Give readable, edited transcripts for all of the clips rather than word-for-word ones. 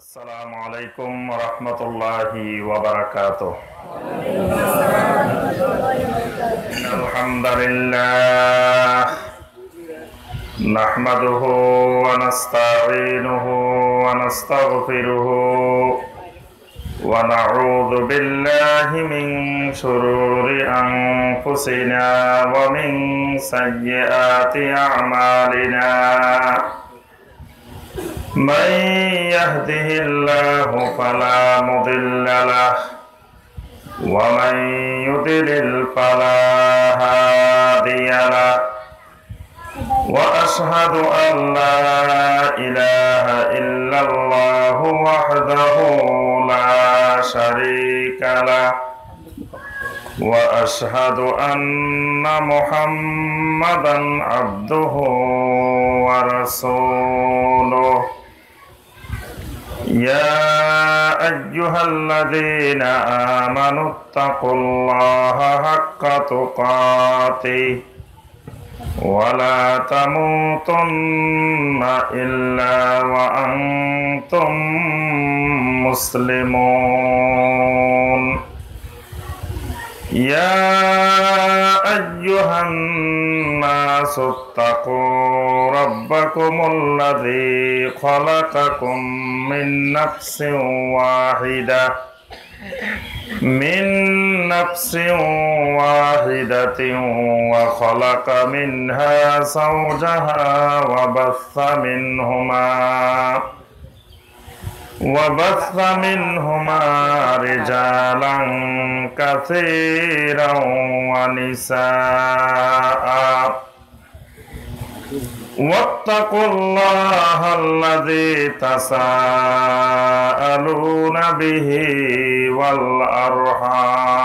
আসসালামু আলাইকুম ওয়া রাহমাতুল্লাহি ওয়া বারাকাতুহু। ইন্নাল হামদালিল্লাহ নাহমাদুহু ওয়া নাস্তাঈনুহু ওয়া নাস্তাগফিরুহু ওয়া নাউযু বিল্লাহি মিন শুরুরি আনফুসিনা ওয়া মিন সাইয়্যাতি আ'মালিনা। من يهده الله فلا مضل له ومن يضلل فلا هادي له وأشهد أن لا إله إلا الله وحده لا شريك له وأشهد أن محمدا عبده ورسوله يا أيها الذين آمنوا اتقوا الله حق تقاته ولا تموتن إلا وأنتم مسلمون يا أيها الناس اتقوا ربكم الذي خلقكم من نفس واحدة وخلق منها زوجها وبث منهما رجالا كثيرا ونساء واتقوا الله الذي تساءلون به والأرحام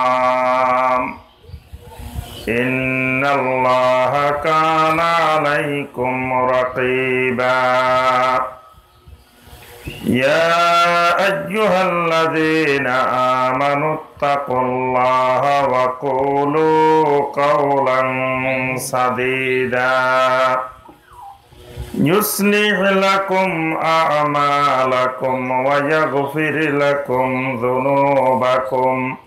إن الله كان عليكم رقيبا يا أيها الذين آمنوا اتقوا الله وقولوا قولا سديدا يصلح لكم أعمالكم ويغفر لكم ذنوبكم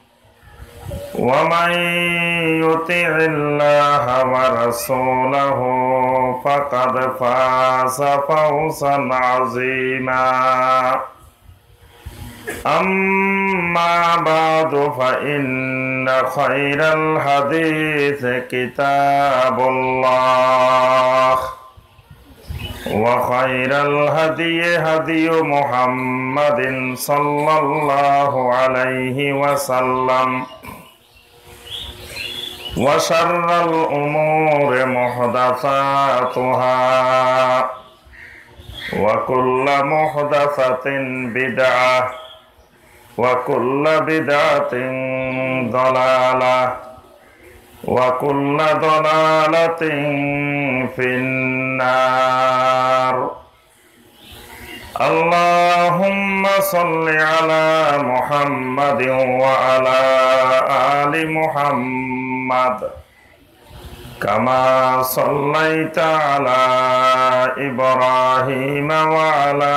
ومن يطع الله ورسوله فقد فاز فوزا عظيما أما بعد فإن خير الحديث كتاب الله وخير الهدي هدي محمد صلى الله عليه وسلم وشر الأمور محدثاتها وكل محدثة بدعة وكل بدعة ضلالة وكل ضلالة في النار اللهم صل على محمد وعلى آل محمد كما صليت على إبراهيم وعلى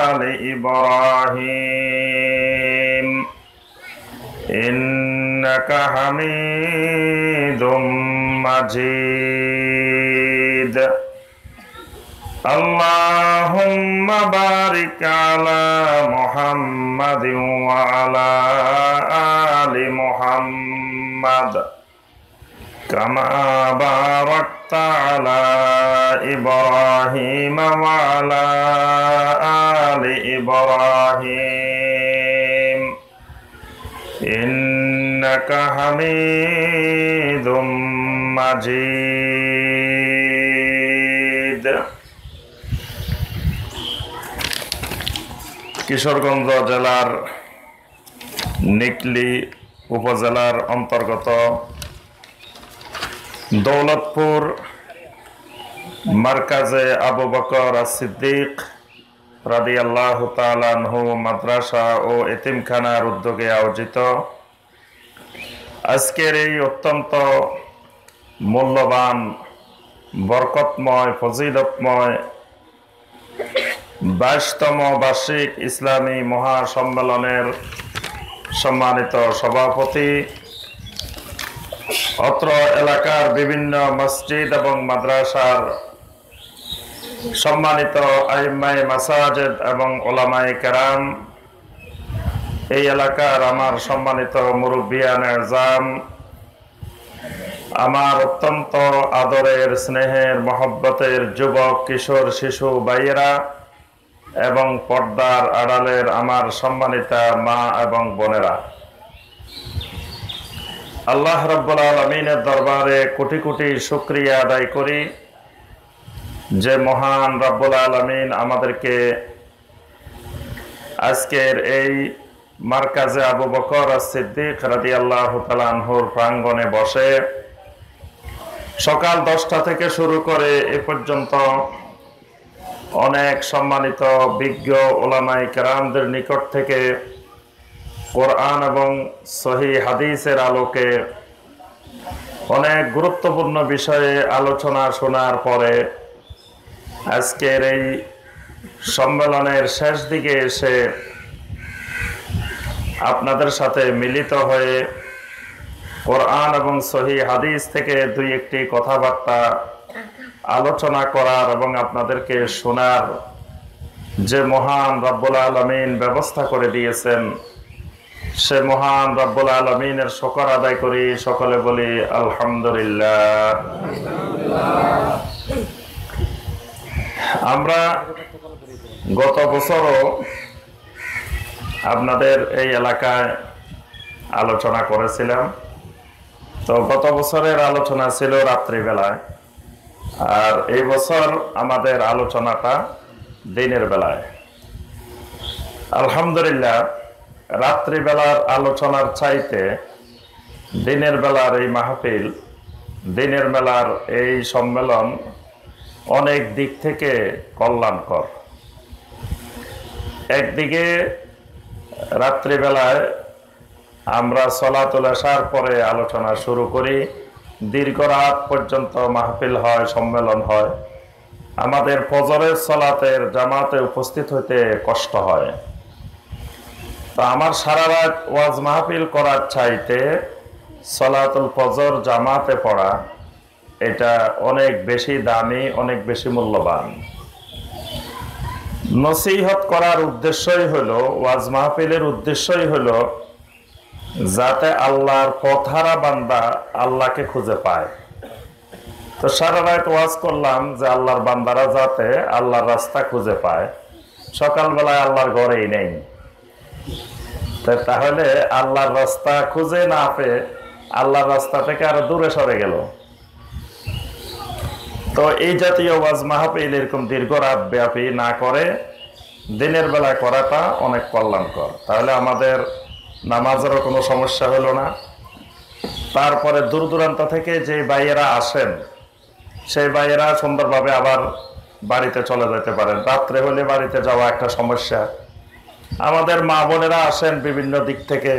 آل إبراهيم إنك حميد مجيد اللهم بارك على محمد وعلى آل محمد كما باركت على إبراهيم وعلى آل إبراهيم إنك حميد مجيد কিশোরগঞ্জ জেলার নিকলি উপজেলার অন্তর্গত দৌলতপুর মার্কাজে আবু বকর as-সিদ্দিক রাদিয়াল্লাহু তাআলা আনহু মাদ্রাসা ও এতিমখানার উদ্যোগে আয়োজিত আজকের এই অত্যন্ত মূল্যবান বরকতময় ফজিলতময় 22তম বার্ষিক ইসলামী মহাসম্মেলনের সম্মানিত সভাপতি, অত্র এলাকার বিভিন্ন মসজিদ এবং মাদ্রাসার সম্মানিত আইম্মায়ে মাসাজিদ এবং উলামায়ে কেরাম, এই এলাকার আমার সম্মানিত মুরব্বিয়ান এজাম, আমার অত্যন্ত আদরের, স্নেহের, মহব্বতের যুবক, কিশোর, শিশু ভাইয়েরা এবং পর্দার আড়ালের আমার সম্মানিতা মা এবং বোনেরা, আল্লাহ রাব্বুল আলামিনের দরবারে কোটি কোটি শুকরিয়া আদায় করি যে মহান রাব্বুল আলামিন আমাদেরকে আজকের এই মারকাজে আবু বকর as-সিদ্দিক রাদিয়াল্লাহু তাআলা আনহুর প্রাঙ্গণে বসে সকাল 10টা থেকে শুরু করে এ পর্যন্ত অনেক সম্মানিত বিজ্ঞ উলামায়ে কেরামদের নিকট থেকে কোরআন এবং সহিহ হাদিসের আলোকে অনেক গুরুত্বপূর্ণ বিষয়ে আলোচনা শোনার পরে আজকের এই সম্মেলনের শেষ দিকে এসে আপনাদের সাথে মিলিত হয়ে কোরআন এবং সহিহ হাদিস থেকে দুই একটি কথাবার্তা আলোচনা করার এবং আপনাদেরকে শোনার যে মহান রব্বুল আলামিন ব্যবস্থা করে দিয়েছেন, সে মহান রব্বুল আলামিনের শুকর আদায় করি। সকলে বলি আলহামদুলিল্লাহ। আমরা গত বছরও আপনাদের এই এলাকায় আলোচনা করেছিলাম। তো গত বছরের আলোচনা ছিল রাত্রিবেলায়, আর এই বছর আমাদের আলোচনাটা দিনের বেলায়। আলহামদুলিল্লাহ, রাত্রিবেলার আলোচনার চাইতে দিনের বেলার এই মাহফিল, দিনের বেলার এই সম্মেলন অনেক দিক থেকে কল্যাণকর। একদিকে রাত্রিবেলায় আমরা সলাতুল ইশার পরে আলোচনা শুরু করি, দীর্ঘ রাত পর্যন্ত মাহফিল হয়, সম্মেলন হয়। আমাদের ফজরের সলাতের জামাতে উপস্থিত হইতে কষ্ট হয়। তো আমার সারা রাত ওয়াজ মাহফিল করার চাইতে সলাতুল ফজর জামাতে পড়া, এটা অনেক বেশি দামি, অনেক বেশি মূল্যবান। নসিহত করার উদ্দেশ্যই হলো, ওয়াজ মাহফিলের উদ্দেশ্যই হলো যাতে আল্লাহর পথহারা বান্দা আল্লাহকে খুঁজে পায়। তো সারা রাত ওয়াজ করলাম যে আল্লাহর বান্দারা যাতে আল্লাহর রাস্তা খুঁজে পায়। সকালবেলায় আল্লাহর ঘরেই নেই, তাহলে আল্লাহর রাস্তা খুঁজে না পেয়ে আল্লাহর রাস্তা থেকে আরো দূরে সরে গেল। তো এই জাতীয় ওয়াজ মাহফিল এরকম দীর্ঘ রাত ব্যাপী না করে দিনের বেলায় করাটা অনেক কল্যাণকর। তাহলে আমাদের নামাজেরও কোনো সমস্যা হলো না। তারপরে দূর দূরান্ত থেকে যে ভাইয়েরা আসেন, সেই ভাইয়েরা সুন্দরভাবে আবার বাড়িতে চলে যেতে পারেন। রাত্রে হলে বাড়িতে যাওয়া একটা সমস্যা। আমাদের মা বোনেরা আসেন বিভিন্ন দিক থেকে,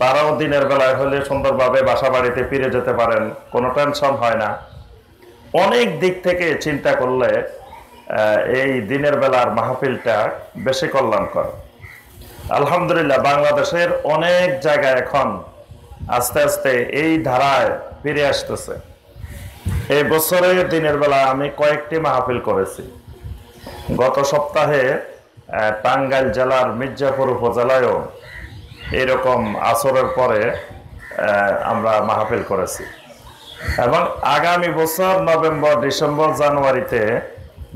তারাও দিনের বেলায় হলে সুন্দরভাবে বাসা বাড়িতে ফিরে যেতে পারেন, কোনো টেনশন হয় না। অনেক দিক থেকে চিন্তা করলে এই দিনের বেলার মাহফিলটা বেশি কল্যাণকর। আলহামদুলিল্লাহ, বাংলাদেশের অনেক জায়গায় এখন আস্তে আস্তে এই ধারায় ফিরে আসতেছে। এই বছরে দিনের বেলা আমি কয়েকটি মাহফিল করেছি। গত সপ্তাহে টাঙ্গাইল জেলার মির্জাপুর উপজেলায়ও এরকম আসরের পরে আমরা মাহফিল করেছি। এবং আগামী বছর নভেম্বর, ডিসেম্বর, জানুয়ারিতে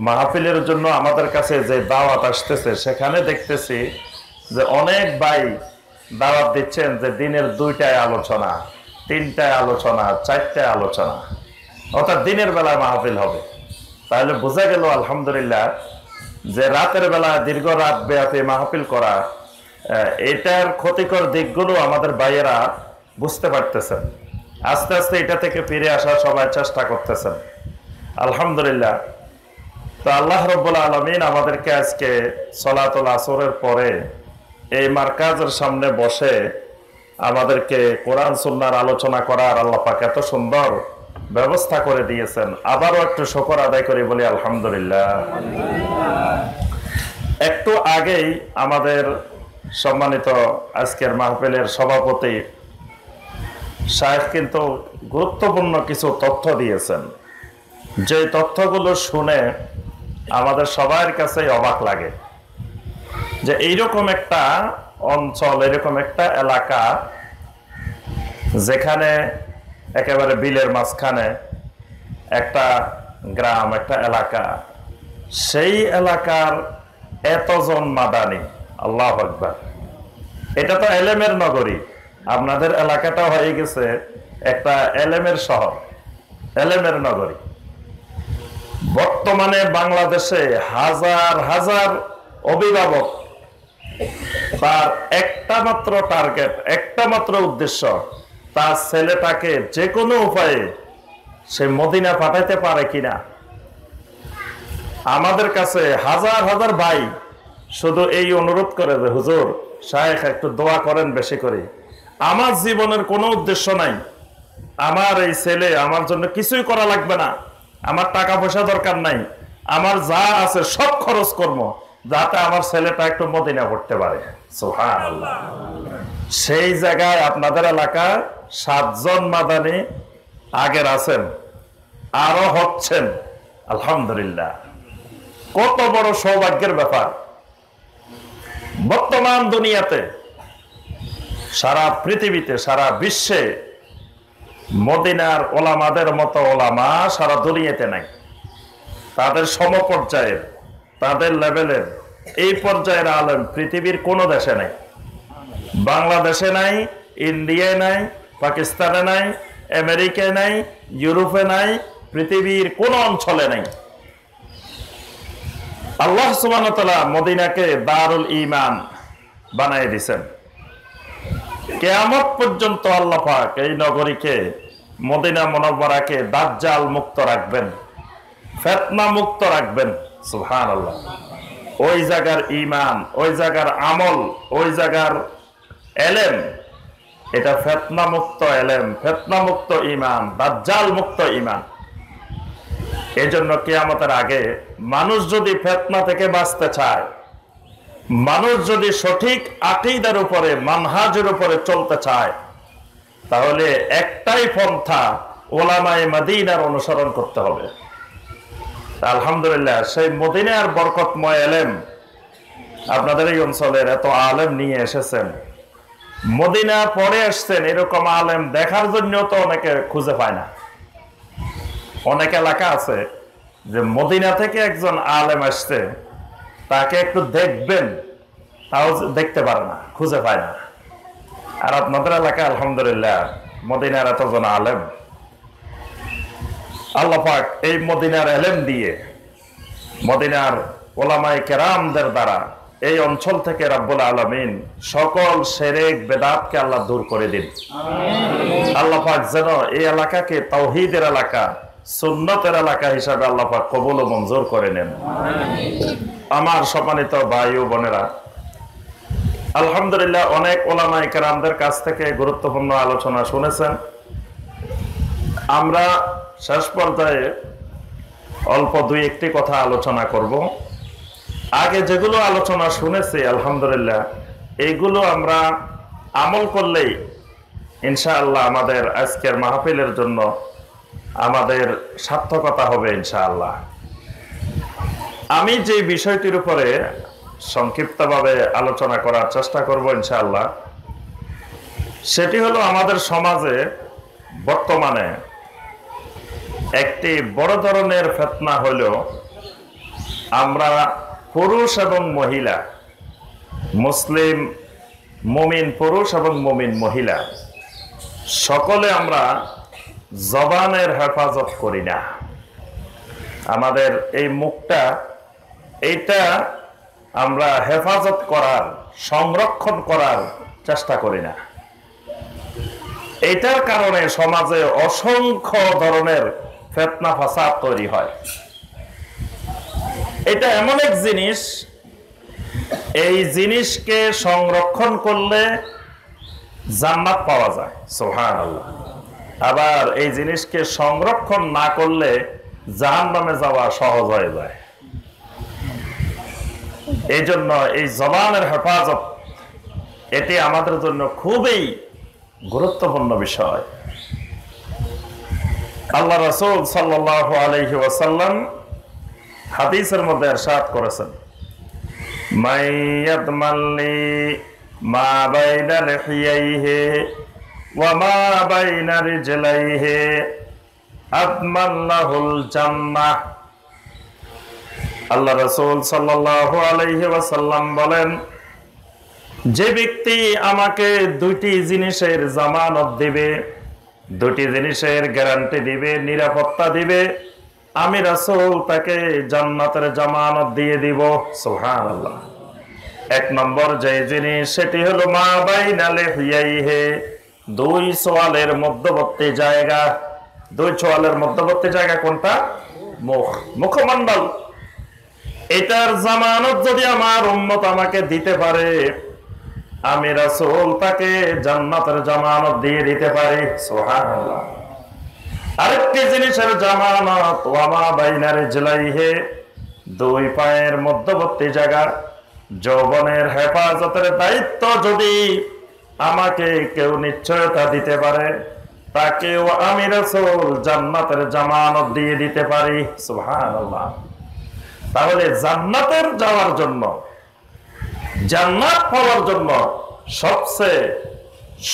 মাহফিলের জন্য আমাদের কাছে যে দাওয়াত আসতেছে, সেখানে দেখতেছি যে অনেক ভাই দাওয়াত দিচ্ছেন যে দিনের 2টায় আলোচনা, 3টায় আলোচনা, 4টায় আলোচনা, অর্থাৎ দিনের বেলায় মাহফিল হবে। তাহলে বোঝা গেল আলহামদুলিল্লাহ যে রাতের বেলা দীর্ঘ রাত ব্যাপী মাহফিল করা, এটার ক্ষতিকর দিকগুলো আমাদের ভাইয়েরা বুঝতে পারতেছেন। আস্তে আস্তে এটা থেকে ফিরে আসার সবাই চেষ্টা করতেছেন, আলহামদুলিল্লাহ। তো আল্লাহ রাব্বুল আলামিন আমাদেরকে আজকে সলাতুল আসরের পরে এই মারকাজের সামনে বসে আমাদেরকে কোরআন সুন্নাহর আলোচনা করার আল্লাহ পাক এত সুন্দর ব্যবস্থা করে দিয়েছেন। আবারও একটু শুকর আদায় করি, বলি আলহামদুলিল্লাহ। একটু আগেই আমাদের সম্মানিত আজকের মাহফিলের সভাপতি সাহেব কিন্তু গুরুত্বপূর্ণ কিছু তথ্য দিয়েছেন, যে তথ্যগুলো শুনে আমাদের সবার কাছে অবাক লাগে যে এইরকম একটা অঞ্চল, এরকম একটা এলাকা যেখানে একেবারে বিলের মাঝখানে একটা গ্রাম, একটা এলাকা, সেই এলাকার এতজন মাদানী, আল্লাহু আকবার। এটা তো এলেমের নগরী, আপনাদের এলাকাটা হয়ে গেছে একটা এলেমের শহর, এলেমের নগরী। বর্তমানে বাংলাদেশে হাজার হাজার অভিভাবক, তার একটা মাত্র টার্গেট, একটা মাত্র উদ্দেশ্য, তার ছেলেটাকে যে কোনো উপায়ে সে মদিনা পাঠাইতে পারে কিনা। আমাদের কাছে হাজার হাজার ভাই শুধু এই অনুরোধ করে যে হুজুর শায়েখ একটু দোয়া করেন বেশি করে, আমার জীবনের কোনো উদ্দেশ্য নাই, আমার এই ছেলে, আমার জন্য কিছুই করা লাগবে না, আমার টাকা পয়সা দরকার নাই, আমার যা আছে সব খরচ করবো যাতে আমার ছেলেটা একটু মদিনা পড়তে পারে। সুবহানাল্লাহ। সেই জায়গায় আপনাদের এলাকায় 7 জন মাদানী আগের আছেন, আরো হচ্ছেন, আলহামদুলিল্লাহ। কত বড় সৌভাগ্যের ব্যাপার। বর্তমান দুনিয়াতে, সারা পৃথিবীতে, সারা বিশ্বে মদিনার ওলামাদের মতো ওলামা সারা দুনিয়াতে নাই। তাদের সমপর্যায়ের, তাদের লেভেলের এই পর্যায়ের আলেম পৃথিবীর কোনো দেশে নাই। বাংলাদেশে নাই, ইন্ডিয়ায় নাই, পাকিস্তানে নাই, আমেরিকায় নাই, ইউরোপে নাই, পৃথিবীর কোন অঞ্চলে নাই। আল্লাহ সুবহানাহু ওয়া তাআলা মদিনাকে দারুল ঈমান বানায় দিয়েছেন। কিয়ামত পর্যন্ত আল্লাহ পাক এই নগরীকে, মদিনা মুনাওয়ারাকে দাজ্জাল মুক্ত রাখবেন, ফিতনা মুক্ত রাখবেন। সুবহানাল্লাহ। ওই জায়গার ঈমান, ওই জায়গার আমল, ওই জায়গার এলেম, এটা ফিতনা মুক্ত এলেম, ফিতনা মুক্ত ঈমান, দাজ্জাল মুক্ত ঈমান। এজন্য কিয়ামতের আগে মানুষ যদি ফিতনা থেকে বাঁচতে চায়, মানুষ যদি সঠিক আকীদার উপরে, মানহাজের উপরে চলতে চায়, তাহলে একটাই পন্থা, ওলামায়ে মদিনার অনুসরণ করতে হবে। আলহামদুলিল্লাহ, সেই মদিনার বরকতময় এলেম আপনাদের এই অঞ্চলের এত আলেম নিয়ে এসেছেন। মদিনা পড়ে এসছেন, এরকম আলেম দেখার জন্য তো অনেকে খুঁজে পায় না। অনেক এলাকা আছে যে মদিনা থেকে একজন আলেম আসছে, তাকে একটু দেখবেন, তাও দেখতে পারে না, খুঁজে পায় না। আর আপনাদের এলাকা আলহামদুলিল্লাহ মদিনার এতজন আলেম, আল্লাহ পাক এই মদিনার এলেম দিয়ে, মদিনার ওলামায়ে কেরামদের দ্বারা এই অঞ্চল থেকে রব্বুল আলামিন সকল শিরক বেদাতকে আল্লাহ দূর করে দিন। আল্লাহ পাক যেন এই এলাকাকে তাওহীদের এলাকা, সুন্নতের এলাকা হিসাবে আল্লাহ পাক কবুল ও মঞ্জুর করে নেন। আমার সম্মানিত ভাই ও বোনেরা, আলহামদুলিল্লাহ অনেক ওলামায়ে কেরামদের কাছ থেকে গুরুত্বপূর্ণ আলোচনা শুনেছেন। আমরা শেষ পর্যায়ে অল্প 2-1টি কথা আলোচনা করব। আগে যেগুলো আলোচনা শুনেছি আলহামদুলিল্লাহ, এইগুলো আমরা আমল করলেই ইনশাআল্লাহ আমাদের আজকের মাহফিলের জন্য আমাদের সার্থকতা হবে ইনশাআল্লাহ। আমি যে বিষয়টির উপরে সংক্ষিপ্তভাবে আলোচনা করার চেষ্টা করব ইনশাআল্লাহ, সেটি হলো আমাদের সমাজে বর্তমানে একটি বড় ধরনের ফিতনা হলো, আমরা পুরুষ এবং মহিলা, মুসলিম মুমিন পুরুষ এবং মুমিন মহিলা, সকলে আমরা জবানের হেফাজত করি না। আমাদের এই মুখটা, এইটা আমরা হেফাজত করার, সংরক্ষণ করার চেষ্টা করি না। এটার কারণে সমাজে অসংখ্য ধরনের ফিতনা ফাসাদ তৈরি হয়। এটা এমন এক জিনিস, এই জিনিসকে সংরক্ষণ করলে জান্নাত পাওয়া যায়, সুবহানাল্লাহ। আবার এই জিনিসকে সংরক্ষণ না করলে জাহান্নামে যাওয়া সহজ হয়ে যায়। এই জন্য এই জবানের হেফাজত এটি আমাদের জন্য খুবই গুরুত্বপূর্ণ বিষয়। আল্লাহ রাসূল সাল্লাল্লাহু আলাইহি ওয়াসাল্লাম হাদিসের মধ্যে ইরশাদ করেছেন, মাইয়াদমাল্লি মা বাইনা লিহিয়াইহি ওয়া মা বাইনা রিজলাইহি আদমাল্লাহুল জান্নাহ। আল্লাহ রাসূল সাল্লাল্লাহু আলাইহি ওয়াসাল্লাম বলেন, যে ব্যক্তি আমাকে দুইটি জিনিসের জামানত দিবে, দুটি জিনিসের গ্যারান্টি দিবে, নিরাপত্তা দিবে, আমি রাসূল তাকে জান্নাতের জামানত দিয়ে দিব। সুবহানাল্লাহ। এক নম্বর যে জিনিস সেটি হলো মা বাইনা লিহিয়াইহি, দুই সোয়ালের মধ্যবর্তী জায়গা। দুই সোয়ালের মধ্যবর্তী জায়গা কোনটা? মুখ, মুখমণ্ডল। এটার জামানত যদি আমার উম্মত আমাকে দিতে পারে, আমি রাসূল তাকে জান্নাতের জামানত দিয়ে দিতে পারি। সুবহানাল্লাহ। আরেকটি জিনিসের জামানত ওয়া মা বাইনা রিজলাইহি, দুই পায়ের মধ্যবর্তী জায়গা। যৌবনের হেফাজতের দায়িত্ব যদি আমাকে কেউ নিশ্চয়তা দিতে পারে, তাকেও আমি রাসূল জান্নাতের জামানত দিয়ে দিতে পারি। সুবহানাল্লাহ। তাহলে জান্নাতের যাওয়ার জন্য, জান্নাত পাওয়ার জন্য সবচেয়ে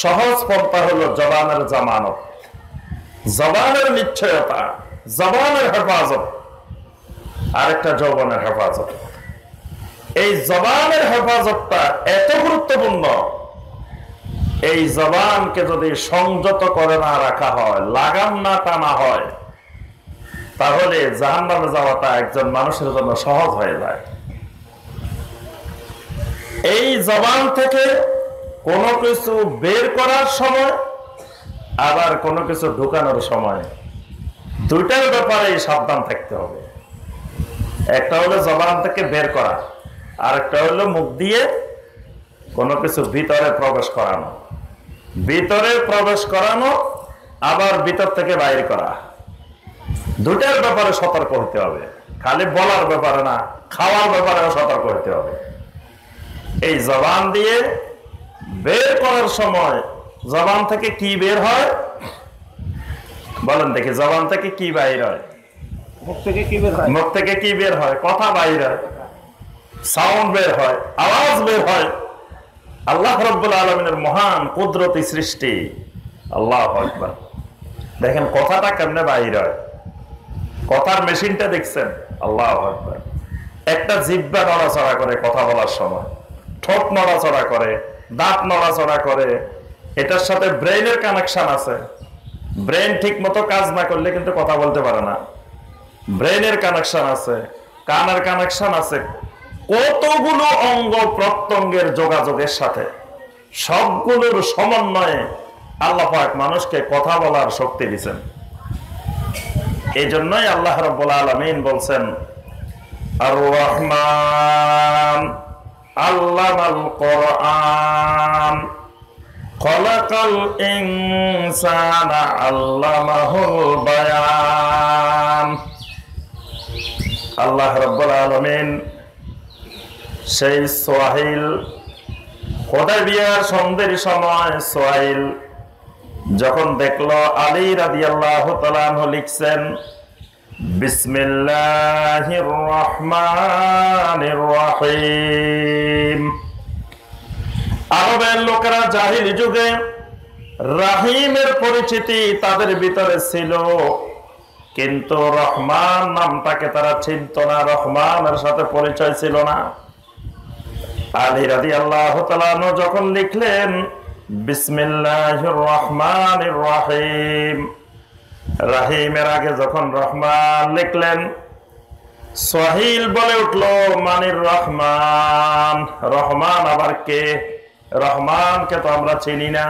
সহজ পন্থা হলো জবানের জামানত, জবানের নিশ্চয়তা, জবানের হেফাজত। আরেকটা যৌবনের হেফাজত। এই জবানের হেফাজতটা এত গুরুত্বপূর্ণ, এই জবানকে যদি সংযত করে না রাখা হয়, লাগাম না টানা হয়, তাহলে জাহান্নামে যাওয়াটা একজন মানুষের জন্য সহজ হয়ে যায়। এই জবান থেকে কোনো কিছু বের করার সময়, আবার কোনো কিছু ঢুকানোর সময়, দুইটার ব্যাপারে সাবধান থাকতে হবে। একটা হলো জবান থেকে বের করা, আর একটা হলো মুখ দিয়ে কোনো কিছু ভিতরে প্রবেশ করানো। ভিতরে প্রবেশ করানো আবার ভিতর থেকে বাইর করা, দুটার ব্যাপারে সতর্ক হতে হবে। খালি বলার ব্যাপারে না, খাওয়ার ব্যাপারেও সতর্ক হতে হবে। এই জবান দিয়ে বের করার সময় জবান থেকে কি বের হয় বলেন দেখি? জবান থেকে কি বাইর হয়? মুখ থেকে কি বের হয়? মুখ থেকে কি বের হয়? কথা বাইর হয়, সাউন্ড বের হয়, আওয়াজ বের হয়। আল্লাহ রাব্বুল আলামিনের মহান কুদরতি সৃষ্টি। আল্লাহু আকবার। দেখেন কথাটা কেমনে বাইর হয়, কথার মেশিনটা দেখছেন? আল্লাহু আকবার। একটা জিহ্বা নড়াচড়া করে কথা বলার সময়, ঠোঁট নড়াচড়া করে, দাঁত নড়াচড়া করে। এটার সাথে ব্রেইনের কানেকশন আছে। ব্রেন ঠিক মতো কাজ না করলে কিন্তু কথা বলতে পারে না। ব্রেইনের কানেকশন আছে, কানের কানেকশন আছে, কতগুলো অঙ্গ প্রত্যঙ্গের যোগাযোগের সাথে সবগুলোর সমন্বয়ে আল্লাহ পাক মানুষকে কথা বলার শক্তি দিয়েছেন। এই জন্যই আল্লাহ রাব্বুল আলামিন বলছেন, আর রহমান আল্লামাল কোরআন খলাকাল ইনসানা আল্লামাহুল বায়ান। আল্লাহ রাব্বুল আলামিন সেই সোহাইল, হুদায়বিয়ার সন্ধির সময় সোহাইল যখন দেখলো আলী রাদিয়াল্লাহু তাআলা আনহু লিখছেন বিসমিল্লাহির রহমানির রহিম। আরবের লোকেরা জাহিলি যুগে রাহিমের পরিচিতি তাদের ভিতরে ছিল, কিন্তু রহমান নামটাকে তারা চিনত না, রহমানের সাথে পরিচয় ছিল না। আলী রাদিয়াল্লাহু তাআলা আনহু যখন লিখলেন বিসমিল্লাহির রহমানির রহিম, রাহিমের আগে যখন রহমান লিখলেন, সোহাইল বলে উঠলো মানির রহমান, রহমান আবার কে? রহমানকে তো আমরা চিনি না।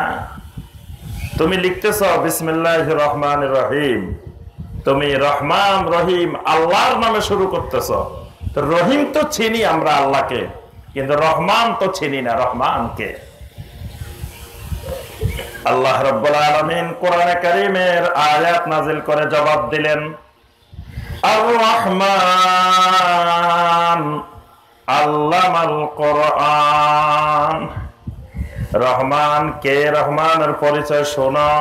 তুমি লিখতেছ বিসমিল্লাহির রহমানির রহিম, তুমি রহমান রহিম আল্লাহর নামে শুরু করতেছ। তো রহিম তো চিনি আমরা আল্লাহকে, কিন্তু রহমান তো চিনি না রহমানকে। আল্লাহ রাব্বুল আলামিন কোরআনে কারীমের আয়াত নাযিল করে জবাব দিলেন, আর রহমান আল্লামাল কোরআন। রহমান কে? রহমানের পরিচয় শোনো।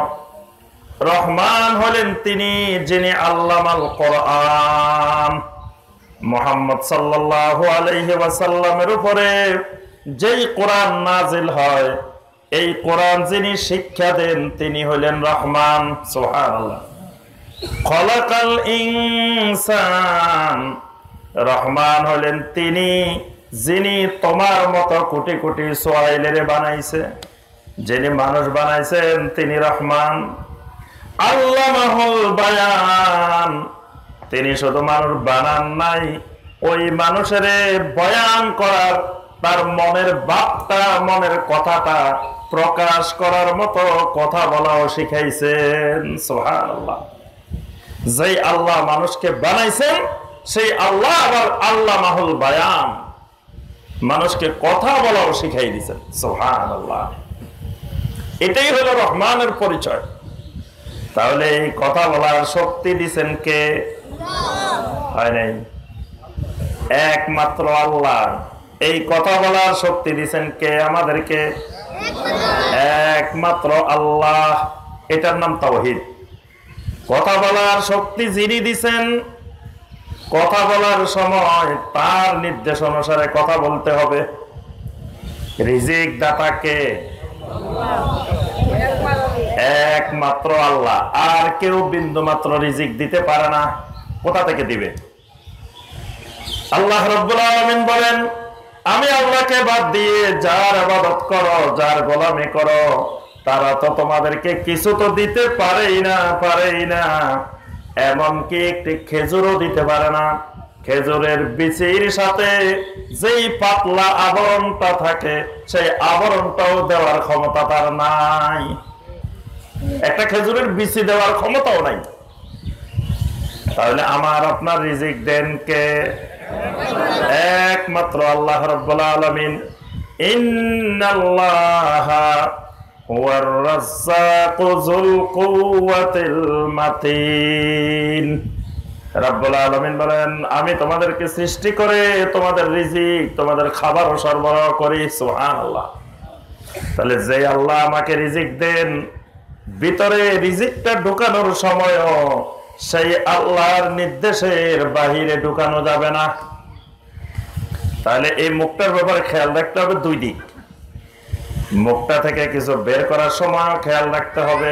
রহমান হলেন তিনি যিনি আল্লামাল কোরআন, মুহাম্মদ সাল্লাল্লাহু আলাইহি ওয়াসাল্লামের উপরে যেই কোরআন নাজিল হয়, এই কোরআন যিনি শিক্ষা দেন তিনি হলেন রহমান। সুবহানাল্লাহ। খলাকাল ইনসান। রহমান হলেন তিনি যিনি তোমার মতো কোটি কোটি সোয়াইলের বানাইছে, যিনি মানুষ বানাইছেন তিনি রহমান। আল্লামাহুল বায়ান। তিনি শুধু মানুষ বানান নাই, ওই মানুষের বয়ান করার, তার মনের ভাবটা, মনের কথাটা প্রকাশ করার মতো কথা বলাও শিখাইছেন। সুবহানাল্লাহ। যেই আল্লাহ মানুষকে বানাইছেন সেই আল্লাহ আবার আল্লামাহুল বায়ান, মানুষকে কথা বলাও শিখাই দিয়েছেন। সুবহানাল্লাহ। এটাই হলো রহমানের পরিচয়। তাহলে এই কথা বলার শক্তি দিয়েছেন কে? হয় নাই, একমাত্র আল্লাহ। এই কথা বলার শক্তি দিয়েছেন কে আমাদেরকে? একমাত্র আল্লাহ। এটার নাম তাওহীদ। কথা বলার শক্তি যিনি দিয়েছেন, কথা বলার সময় তার নির্দেশ অনুসারে কথা বলতে হবে। রিজিক দাতা কে? একমাত্র আল্লাহ। আর কেউ বিন্দু মাত্র রিজিক দিতে পারে না। কোথা থেকে দিবে? আল্লাহ রাব্বুল আলামিন বলেন, আমি আল্লাহকে বাদ দিয়ে যার ইবাদত করো, যার গোলামি করো, তারা তো তোমাদেরকে কিছু তো দিতে পারেই না। এমনকি একটি খেজুরও দিতে পারে না। খেজুরের বিচির সাথে যেই পাতলা আবরণটা থাকে, সেই আবরণটাও দেওয়ার ক্ষমতা তার নাই। একটা খেজুরের বিচি দেওয়ার ক্ষমতাও নাই। তাহলে আমার আপনার রিজিক দেন কে? একমাত্র আল্লাহ রাব্বুল আলামিন। ইন্নাল্লাহা হুয়ার রাজ্জাকু যুল কুওয়াতিল মাতিন। রাব্বুল আলামিন বলেন, আমি তোমাদেরকে সৃষ্টি করে তোমাদের রিজিক, তোমাদের খাবার সরবরাহ করি। সুবহানাল্লাহ। তাহলে যে আল্লাহ আমাকে রিজিক দেন, ভিতরে রিজিকটা ঢুকানোর সময়ও সেই আল্লাহর নির্দেশের বাহিরে ঢুকানো যাবে না। তাহলে এই মুখটার ব্যাপারে খেয়াল রাখতে হবে দুই দিক। মুখটা থেকে কিছু বের করার সময় খেয়াল রাখতে হবে,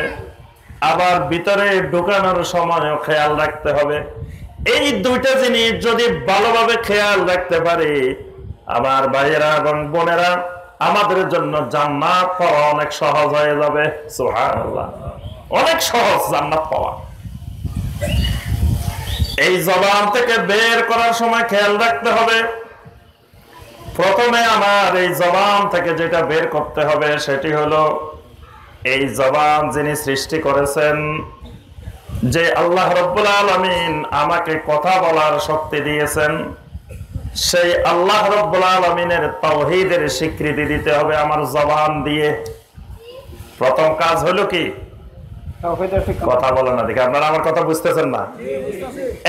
আবার ভিতরে ঢুকানোর সময়ও খেয়াল রাখতে হবে। এই দুইটা জিনিস যদি ভালোভাবে খেয়াল রাখতে পারি, আমার ভাইয়েরা এবং বোনেরা, আমাদের জন্য জান্নাত পাওয়া অনেক সহজ হয়ে যাবে। সুবহানাল্লাহ। অনেক সহজ জান্নাত পাওয়া। এই জবান থেকে বের করার সময় খেয়াল রাখতে হবে, প্রথমে আমার এই জবান থেকে যেটা বের করতে হবে সেটি হলো, এই জবান যিনি সৃষ্টি করেছেন, যে আল্লাহ রাব্বুল আলামিন আমাকে কথা বলার শক্তি দিয়েছেন, সেই আল্লাহ রাব্বুল আলামিনের তাওহীদের স্বীকৃতি দিতে হবে আমার জবান দিয়ে। প্রথম কাজ হলো কি? কথা বলে না দেখে আপনারা আমার কথা বুঝতেছেন না।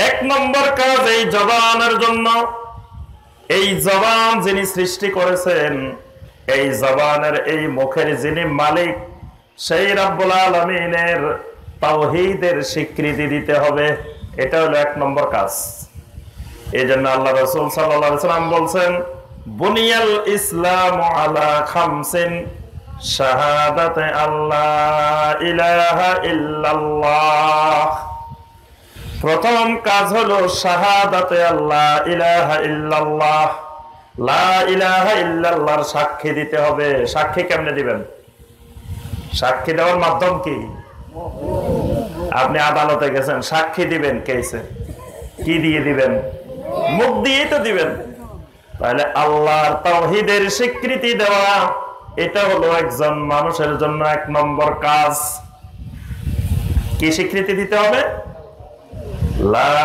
এক নম্বর কাজ এই জবানের জন্য, এই জবান যিনি সৃষ্টি করেছেন, এই জবানের, এই মুখের যিনি মালিক, সেই রাব্বুল আলামিনের তাওহীদের স্বীকৃতি দিতে হবে। এটা হলো এক নম্বর কাজ। এই জন্য আল্লাহ রাসূল সাল্লাল্লাহু আলাইহি ওয়াসাল্লাম বলছেন, বুনিয়াল ইসলামু আলা খামসিন, শাহাদাতে আল্লাহ ইলাহা ইল্লাল্লাহ। প্রথম কাজ হলো শাহাদাতে আল্লাহ ইলাহা ইল্লাল্লাহ, লা ইলাহা ইল্লাল্লাহর সাক্ষী দিতে হবে। সাক্ষী কেমনে দিবেন? সাক্ষী দেওয়ার মাধ্যম কি? আপনি আদালতে গেছেন, সাক্ষী দিবেন কেসে, কি দিয়ে দিবেন? মুখ দিয়েই তো দিবেন। তাহলে আল্লাহর তাওহীদের স্বীকৃতি দেওয়া, এটা হলো একজন মানুষের জন্য এক নম্বর কাজ। কি স্বীকৃতি দিতে হবে? লা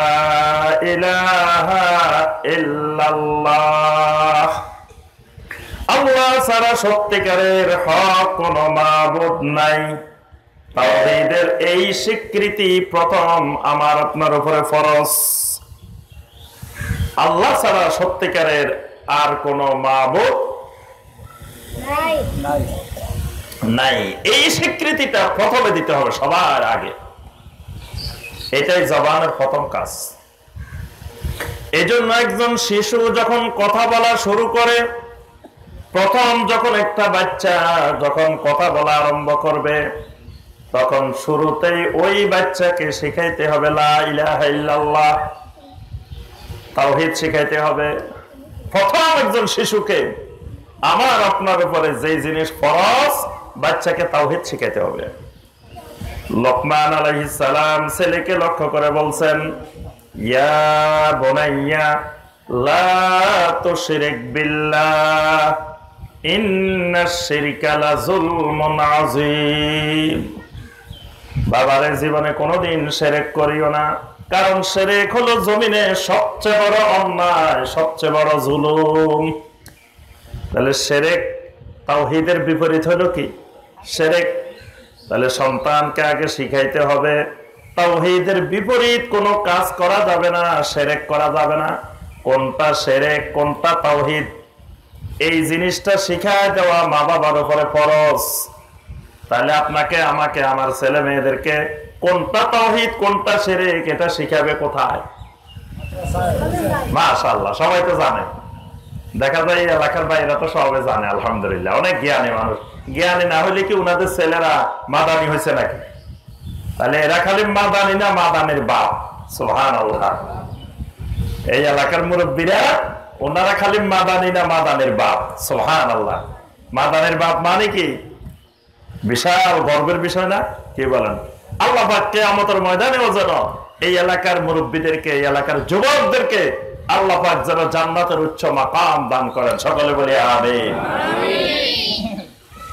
ইলাহা ইল্লাল্লাহ, আল্লাহ ছাড়া সত্যিকারের হক কোনো মাবুদ নাই। তাওহীদের এই স্বীকৃতি প্রথম আমার আপনার উপরে ফরজ। আল্লাহ ছাড়া সত্যিকারের আর কোনো মাবুদ নাই। এই স্বীকৃতিটা প্রথমে দিতে হবে সবার আগে। এটাই জবানের প্রথম কাজ। এই জন্য একজন শিশু যখন কথা বলা শুরু করে, প্রথম যখন একটা বাচ্চা যখন কথা বলা আরম্ভ করবে, তখন শুরুতেই ওই বাচ্চাকে শিখাইতে হবে লা ইলাহা ইল্লাল্লাহ, তাওহীদ শিখাইতে হবে। প্রথম একজন শিশুকে আমার আপনার উপরে যেই জিনিস ফরজ, বাচ্চাকে তাওহীদ শিখাইতে হবে। লোকমান আলাইহিস সালাম ছেলেকে লক্ষ্য করে বলছেন, ইয়া বুনাইয়া লা তুশরিক বিল্লাহ ইন্নাশ শিরকা লাযুলমুন আযীম। বাবারে জীবনে কোনোদিন শিরক করিও না, কারণ শিরক হলো জমিনে সবচেয়ে বড় অন্যায়, সবচেয়ে বড় জুলুম। তাহলে শিরক তাওহীদের বিপরীত হলো কি? শিরক। তাহলে সন্তানকে আগে শিখাইতে হবে তাওহীদের বিপরীত কোনো কাজ করা যাবে না, শিরক করা যাবে না। কোনটা শিরক কোনটা তাওহীদ, এই জিনিসটা শিখায় দেওয়া মা বাবার উপরে ফরজ। তাহলে আপনাকে, আমাকে, আমার ছেলে মেয়েদেরকে কোনটা তাওহীদ কোনটা শিরক এটা শিখাবে কোথায়? মাশাআল্লাহ, সবাই তো জানে। দেখা যায় এলাকার বাইরে তো সবাই জানে, আলহামদুলিল্লাহ, অনেক জ্ঞানী মানুষ। জ্ঞানী না হলে কি উনাদের ছেলেরা মাদানি হয়েছে নাকি? তাহলে এরা খালি মাদানি না মাদানির বাপ? সুবহানাল্লাহ। এই এলাকার মুরব্বীরা ওনারা খালি মাদানি না মাদানির বাপ? সুবহানাল্লাহ। মাদানির বাপ মানে কি? বিশাল গর্বের বিষয় না? কি বলেন? আল্লাহ পাক কিয়ামতের ময়দানেও যেন এই এলাকার মুরব্বীদেরকে, এই এলাকার যুবকদেরকে আল্লাহ পাক যেন জান্নাতের উচ্চ মাকাম দান করেন। সকলে বলি আমিন।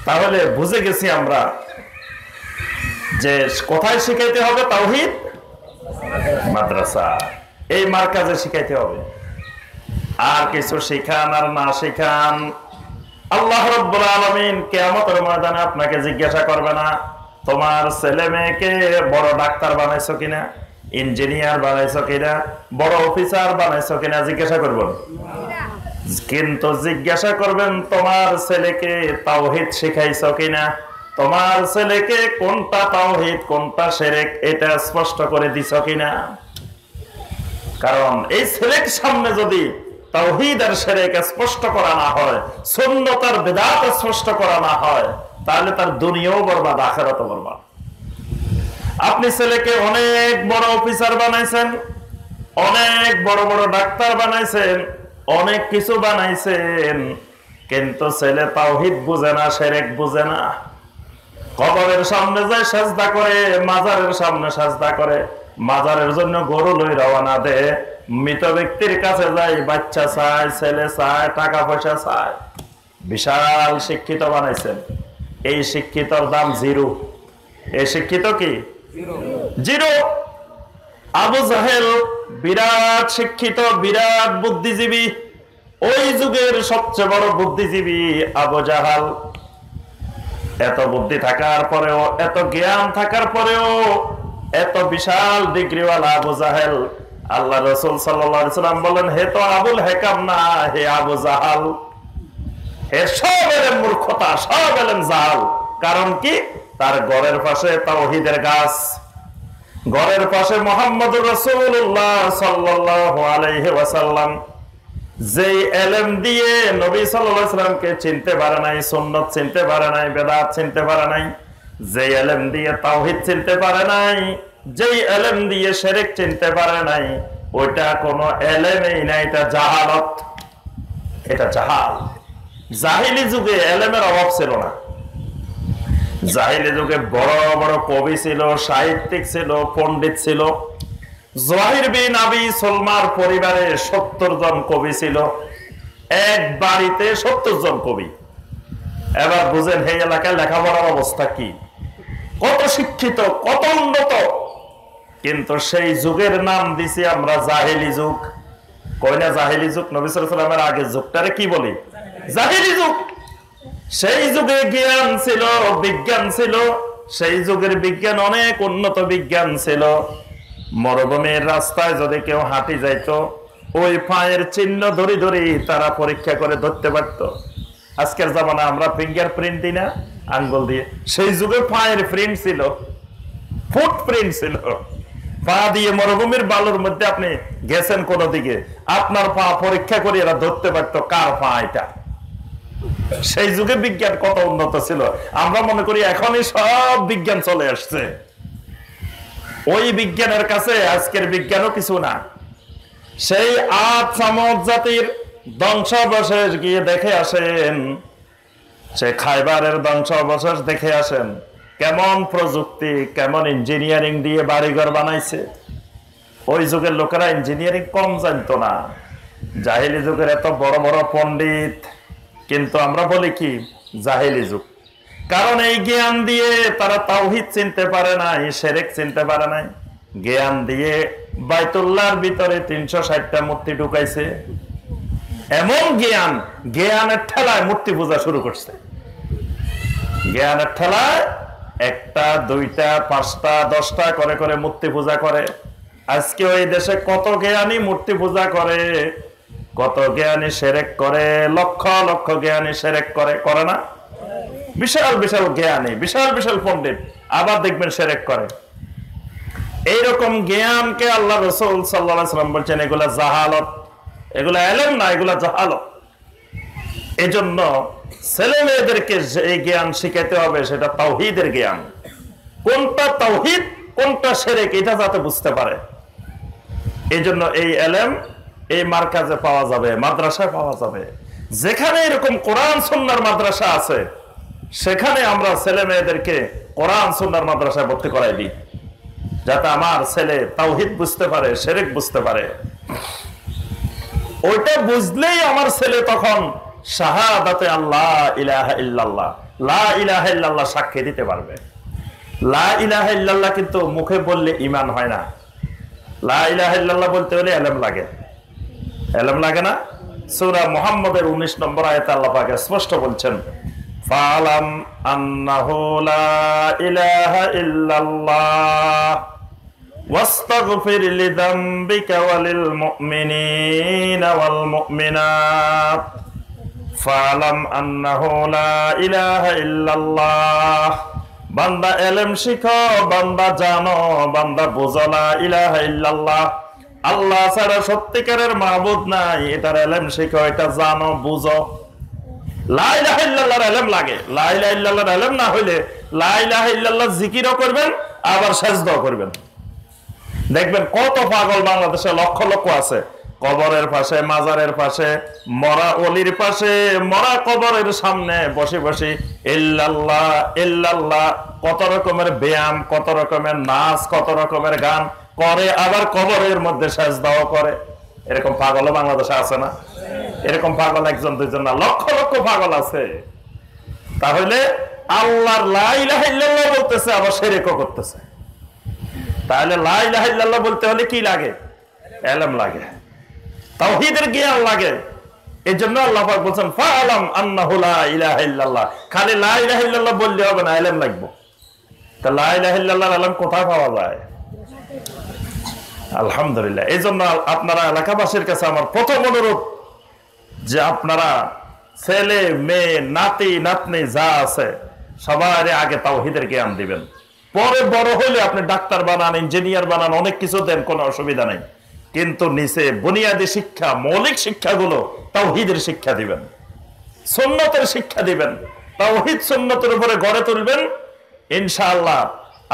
তাহলে বুঝে গেছি আমরা যে কোথায় শিখাইতে হবে তাওহীদ? মাদ্রাসা, এই মারকাজে শিখাইতে হবে। আর কিছু শিখান আর না শিখান, আল্লাহ রাব্বুল আলামিন কিয়ামতের ময়দানে আপনাকে জিজ্ঞাসা করবে না তোমার ছেলে মেয়েকে বড় ডাক্তার বানাইছো কিনা, ইঞ্জিনিয়ার বানাইছো কিনা, বড় অফিসার বানাইছো কিনা, জিজ্ঞাসা করবেন। কিন্তু জিজ্ঞাসা করবেন তোমার ছেলেকে তাওহীদ শিখাইছো কিনা, তোমার ছেলেকে কোনটা তাওহীদ কোনটা শিরক এটা স্পষ্ট করে দিছো কিনা। কারণ এই ছেলের সামনে যদি তাওহীদ আর শিরক স্পষ্ট করা না হয়, সুন্নাত আর বিদআত স্পষ্ট করা না হয়, তাহলে তার দুনিয়াও বরবাদ, আখিরাতও বরবাদ। আপনি ছেলেকে অনেক বড় অফিসার বানাইছেন, অনেক বড় বড় ডাক্তার বানাইছেন, অনেক কিছু বানাইছেন, কিন্তু ছেলে তাওহীদ বুঝে না, শিরক বুঝে না। কবরের সামনে যায় সাজদা করে, মাজারের সামনে সাজদা করে, মাজারের জন্য গরু লই রওনা দেয়, মৃত ব্যক্তির কাছে যায় বাচ্চা চায়, ছেলে চায়, টাকা পয়সা চায়। বিশাল শিক্ষিত বানাইছেন, এই শিক্ষিতর দাম জিরো। এই শিক্ষিত কি জিরো। আবু জাহেল বিরাট শিক্ষিত, বিরাট বুদ্ধিজীবী, ওই যুগের সবচেয়ে বড় বুদ্ধিজীবী আবু জাহাল। এত বুদ্ধি থাকার পরেও, এত জ্ঞান থাকার পরেও, এত বিশাল ডিগ্রিওয়ালা আবু জাহেল, আল্লাহ রাসূল সাল্লাল্লাহু আলাইহি সাল্লাম বলেন, হে তো আবুল হেকাম না, হে আবু জাহাল, হে সব এলেম মূর্খতা, সব এলেম জাহাল। কারণ কি? তার ঘরের পাশে তাওহীদের গাছ, ঘরের পাশে মুহাম্মদুর রাসূলুল্লাহ সাল্লাল্লাহু আলাইহি ওয়াসাল্লাম যেই এলেম দিয়ে নবী সাল্লাল্লাহু আলাইহি ওয়াসাল্লামকে চিনতে পারে নাই, সুন্নাত চিনতে পারে নাই, বিদআত চিনতে পারে নাই, যেই এলেম দিয়ে তাওহীদ চিনতে পারে নাই, যেই এলেম দিয়ে শিরক চিনতে পারে নাই, ওইটা কোনো এলেমই না, এটা জাহালত, এটা জাহাল। জাহিলি যুগে এলেমের অভাব ছিল না। জাহিলি যুগে বড় বড় কবি ছিল, সাহিত্যিক ছিল, পণ্ডিত ছিল। জহির বিন আবি সুলমার পরিবারে 70 জন কবি ছিল, এক বাড়িতে 70 জন কবি। এবার বুঝেন এই এলাকায় লেখাপড়ার অবস্থা কি, কত শিক্ষিত, কত উন্নত। কিন্তু সেই যুগের নাম দিছি আমরা জাহিলি যুগ। কই না জাহিলি যুগ? নবী সাল্লাল্লাহু আলাইহি ওয়াসাল্লামের আগের যুগটারে কি বলি? জাহিলি যুগ। সেই যুগে জ্ঞান ছিল, বিজ্ঞান ছিল, সেই যুগের বিজ্ঞান অনেক উন্নত বিজ্ঞান ছিল। মরুভূমির রাস্তায় যদি কেউ হাঁটি যাইতো, ওই পায়ের চিহ্ন ধরে ধরে তারা পরীক্ষা করে ধরতে পারত। আজকের জামানা আমরা ফিঙ্গার প্রিন্ট দিই না, আঙ্গুল দিয়ে। সেই যুগে পায়ের প্রিন্ট ছিল, ফুট প্রিন্ট ছিল। পা দিয়ে মরুভূমির বালুর মধ্যে আপনি গেছেন কোন দিকে, আপনার পা পরীক্ষা করে এরা ধরতে পারতো কার পা এটা। সেই যুগে বিজ্ঞান কত উন্নত ছিল। আমরা মনে করি এখনই সব বিজ্ঞান চলে আসছে। ওই বিজ্ঞানের কাছে আজকের বিজ্ঞানও কিছু না। সেই আদ সামুদ জাতির ধ্বংসাবশেষ গিয়ে দেখে আসেন, সে খাইবারের ধ্বংসাবশেষ দেখে আসেন। কেমন প্রযুক্তি, কেমন ইঞ্জিনিয়ারিং দিয়ে বাড়িঘর বানাইছে। ওই যুগের লোকেরা ইঞ্জিনিয়ারিং কম জানতো না। জাহেলি যুগের এত বড় বড় পণ্ডিত, কিন্তু আমরা বলি কি জাহেলি যুগ। কারণ এই জ্ঞান দিয়ে তারা তাওহীদ চিনতে পারে নাই, শিরক চিনতে পারে নাই। জ্ঞান দিয়ে বাইতুল্লাহর ভিতরে 360টা মূর্তি ঢুকাইছে। এমন জ্ঞান, জ্ঞানের ঠেলায় মূর্তি পূজা শুরু করছে। জ্ঞানের ঠেলায় 1টা 2টা 5টা 10টা করে করে মূর্তি পূজা করে। আজকে ওই দেশে কত জ্ঞানী মূর্তি পূজা করে, কত জ্ঞানী শিরক করে, লক্ষ লক্ষ জ্ঞানী শিরক করে, করে না? বিশাল বিশাল জ্ঞানী, বিশাল বিশাল পণ্ডিত, আবার দেখবেন শিরক করে। এইরকম জ্ঞানকে আল্লাহ রাসূল সাল্লাল্লাহু আলাইহি ওয়াসাল্লাম বলছেন এগুলা জাহালত, এগুলা ইলম না, এগুলা জাহালত। এজন্য ছেলে মেয়েদেরকে এই জ্ঞান শিখাতে হবে, সেটা তাওহীদের জ্ঞান। কোনটা তাওহীদ কোনটা শিরক এটা যাতে বুঝতে পারে। এজন্য এই ইলম এই মারকাজে পাওয়া যাবে, মাদ্রাসায় পাওয়া যাবে। যেখানে এরকম কোরআন সুন্নাহর মাদ্রাসা আছে সেখানে আমরা ছেলে মেয়েদেরকে কোরআন সুন্নাহর মাদ্রাসায় ভর্তি করাই দিই, যাতে আমার ছেলে তাওহীদ বুঝতে পারে, শিরক বুঝতে পারে। ওইটা বুঝলেই আমার ছেলে তখন শাহাদাতে আল্লাহ ইলাহা ইল্লাল্লাহ, লা ইলাহা ইল্লাল্লাহ সাক্ষ্য দিতে পারবে। লা ইলাহা ইল্লাল্লাহ কিন্তু মুখে বললে ঈমান হয় না। লা ইলাহা ইল্লাল্লাহ বলতে হলে ইলম লাগে। ইলম লাগে না? সূরা মুহাম্মদের 19 নম্বর আয়াতে আল্লাহ পাক স্পষ্ট বলছেন, ফালাম আন্নাহু লা ইলাহা ইল্লাল্লাহ ওয়াস্তাগফির লিযামবিকা ওয়ালিল মুমিনিনা ওয়াল মুমিনাত। ফালাম আন্নাহু লা ইলাহা ইল্লাল্লাহ, বান্দা ইলম শিখো, বান্দা জানো, বান্দা বুঝো লা ইলাহা ইল্লাল্লাহ, আল্লাহ ছাড়া সত্যিকারের মাবুদ নাই। এটার ইলম শিখো, এটা জানো, বুঝো। লা ইলাহা ইল্লাল্লাহর ইলম লাগে। লা ইলাহা ইল্লাল্লাহর ইলম না হইলে লা ইলাহা ইল্লাল্লাহ জিকিরও করবেন, আবার সাজদাও করবেন। দেখবেন কত পাগল বাংলাদেশে লক্ষ লক্ষ আছে, কবরের পাশে, মাজারের পাশে, মরা ওলির পাশে, মরা কবরের সামনে বসে বসে ইল্লাল্লাহ ইল্লাল্লাহ, কত রকমের ব্যায়াম, কত রকমের নাচ, কত রকমের গান করে, আবার কবরের মধ্যে সাজদাও করে। এরকম পাগল বাংলাদেশে আছে না? এরকম পাগল একজন দুইজন না, লক্ষ লক্ষ পাগল আছে। তাহলে আল্লাহর লা ইলাহা ইল্লাল্লাহ বলতেছে, আবার শিরকও করতেছে। তাহলে লা ইলাহা ইল্লাল্লাহ বলতে হলে কি লাগে? ইলম লাগে, তাওহীদের জ্ঞান লাগে। এজন্য আল্লাহ পাক বলেন ফাআলাম আন্নাহু লা ইলাহা ইল্লাল্লাহ। খালি লা ইলাহা ইল্লাল্লাহ বললে হবে না, ইলম লাগবে। তা লা ইলাহা ইল্লাল্লাহর ইলম কোথায় পাওয়া যায়? আলহামদুলিল্লাহ। এজন্য আপনারা এলাকাবাসীর কাছে আমার প্রথম অনুরোধ যে আপনারা ছেলে মেয়ে নাতি নাতনি যা আছে সবার আগে তাওহীদের জ্ঞান দিবেন। পরে বড় হলে আপনি ডাক্তার বানান, ইঞ্জিনিয়ার বানান, অনেক কিছু দেন, কোনো অসুবিধা নেই। কিন্তু নিচে বুনিয়াদী শিক্ষা, মৌলিক শিক্ষাগুলো তাওহীদের শিক্ষা দিবেন, সুন্নতের শিক্ষা দিবেন। তাওহীদ সুন্নতের উপরে গড়ে তুলবেন, ইনশাআল্লাহ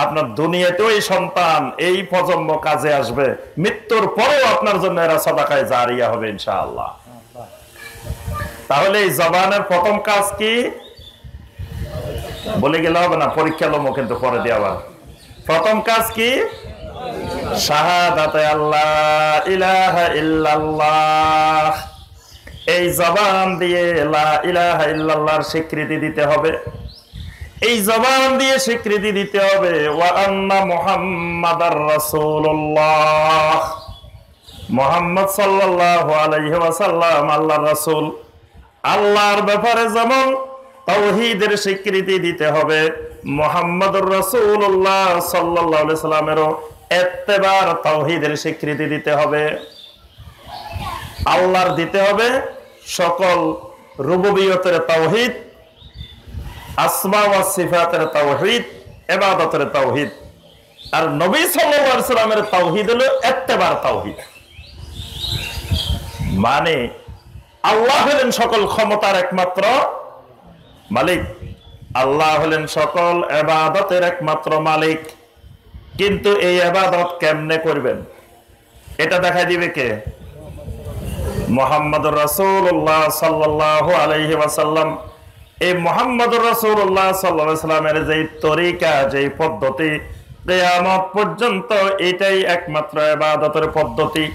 আপনার দুনিয়াতেও এই সন্তান, এই প্রজন্ম কাজে আসবে, মৃত্যুর পরেও আপনার জন্য এরা সাদাকায়ে জারিয়া হবে ইনশাআল্লাহ। তাহলে এই জবানের প্রথম কাজ কি বলে গেলে হবে না, পরীক্ষা লমো কিন্তু পরে দেওয়া। প্রথম কাজ কি? শাহাদাতে আল্লাহ ইলাহা ইল্লাল্লাহ। এই জবান দিয়ে লা ইলাহা ইল্লাল্লাহর স্বীকৃতি দিতে হবে। এই জবান দিয়ে স্বীকৃতি দিতে হবে ওয়া আন্না মুহাম্মাদার রাসূলুল্লাহ, মুহাম্মদ সাল্লাল্লাহু আলাইহি ওয়াসাল্লাম আল্লাহর রাসূল। আল্লাহর ব্যাপারে যেমন তাওহীদের স্বীকৃতি দিতে হবে, মুহাম্মদুর রাসূলুল্লাহ সাল্লাল্লাহু আলাইহি সাল্লামেরও ইত্তেবার তাওহীদের স্বীকৃতি দিতে হবে। আল্লাহর দিতে হবে সকল রুবুবিয়তের তাওহীদ, আসমা ওয়া সিফাতের তাওহীদ, ইবাদতের তাওহীদ। আর নবী সাল্লাল্লাহু আলাইহি সাল্লামের তাওহীদ হলো ইত্তেবার তাওহীদ, মানে আল্লাহ হলেন সকল ক্ষমতার একমাত্র মালিক, আল্লাহ হলেন সকল ইবাদতের একমাত্র মালিক। কিন্তু এই ইবাদত কেমনে করবেন এটা দেখাই দিবে কে? মুহাম্মদুর রাসূলুল্লাহ সাল্লাল্লাহু আলাইহি ওয়াসাল্লাম। এই মুহাম্মদুর রাসূলুল্লাহ সাল্লাল্লাহু আলাইহি ওয়াসাল্লামের যেই তরিকা, যেই পদ্ধতি, কিয়ামত পর্যন্ত এটাই একমাত্র ইবাদতের পদ্ধতি।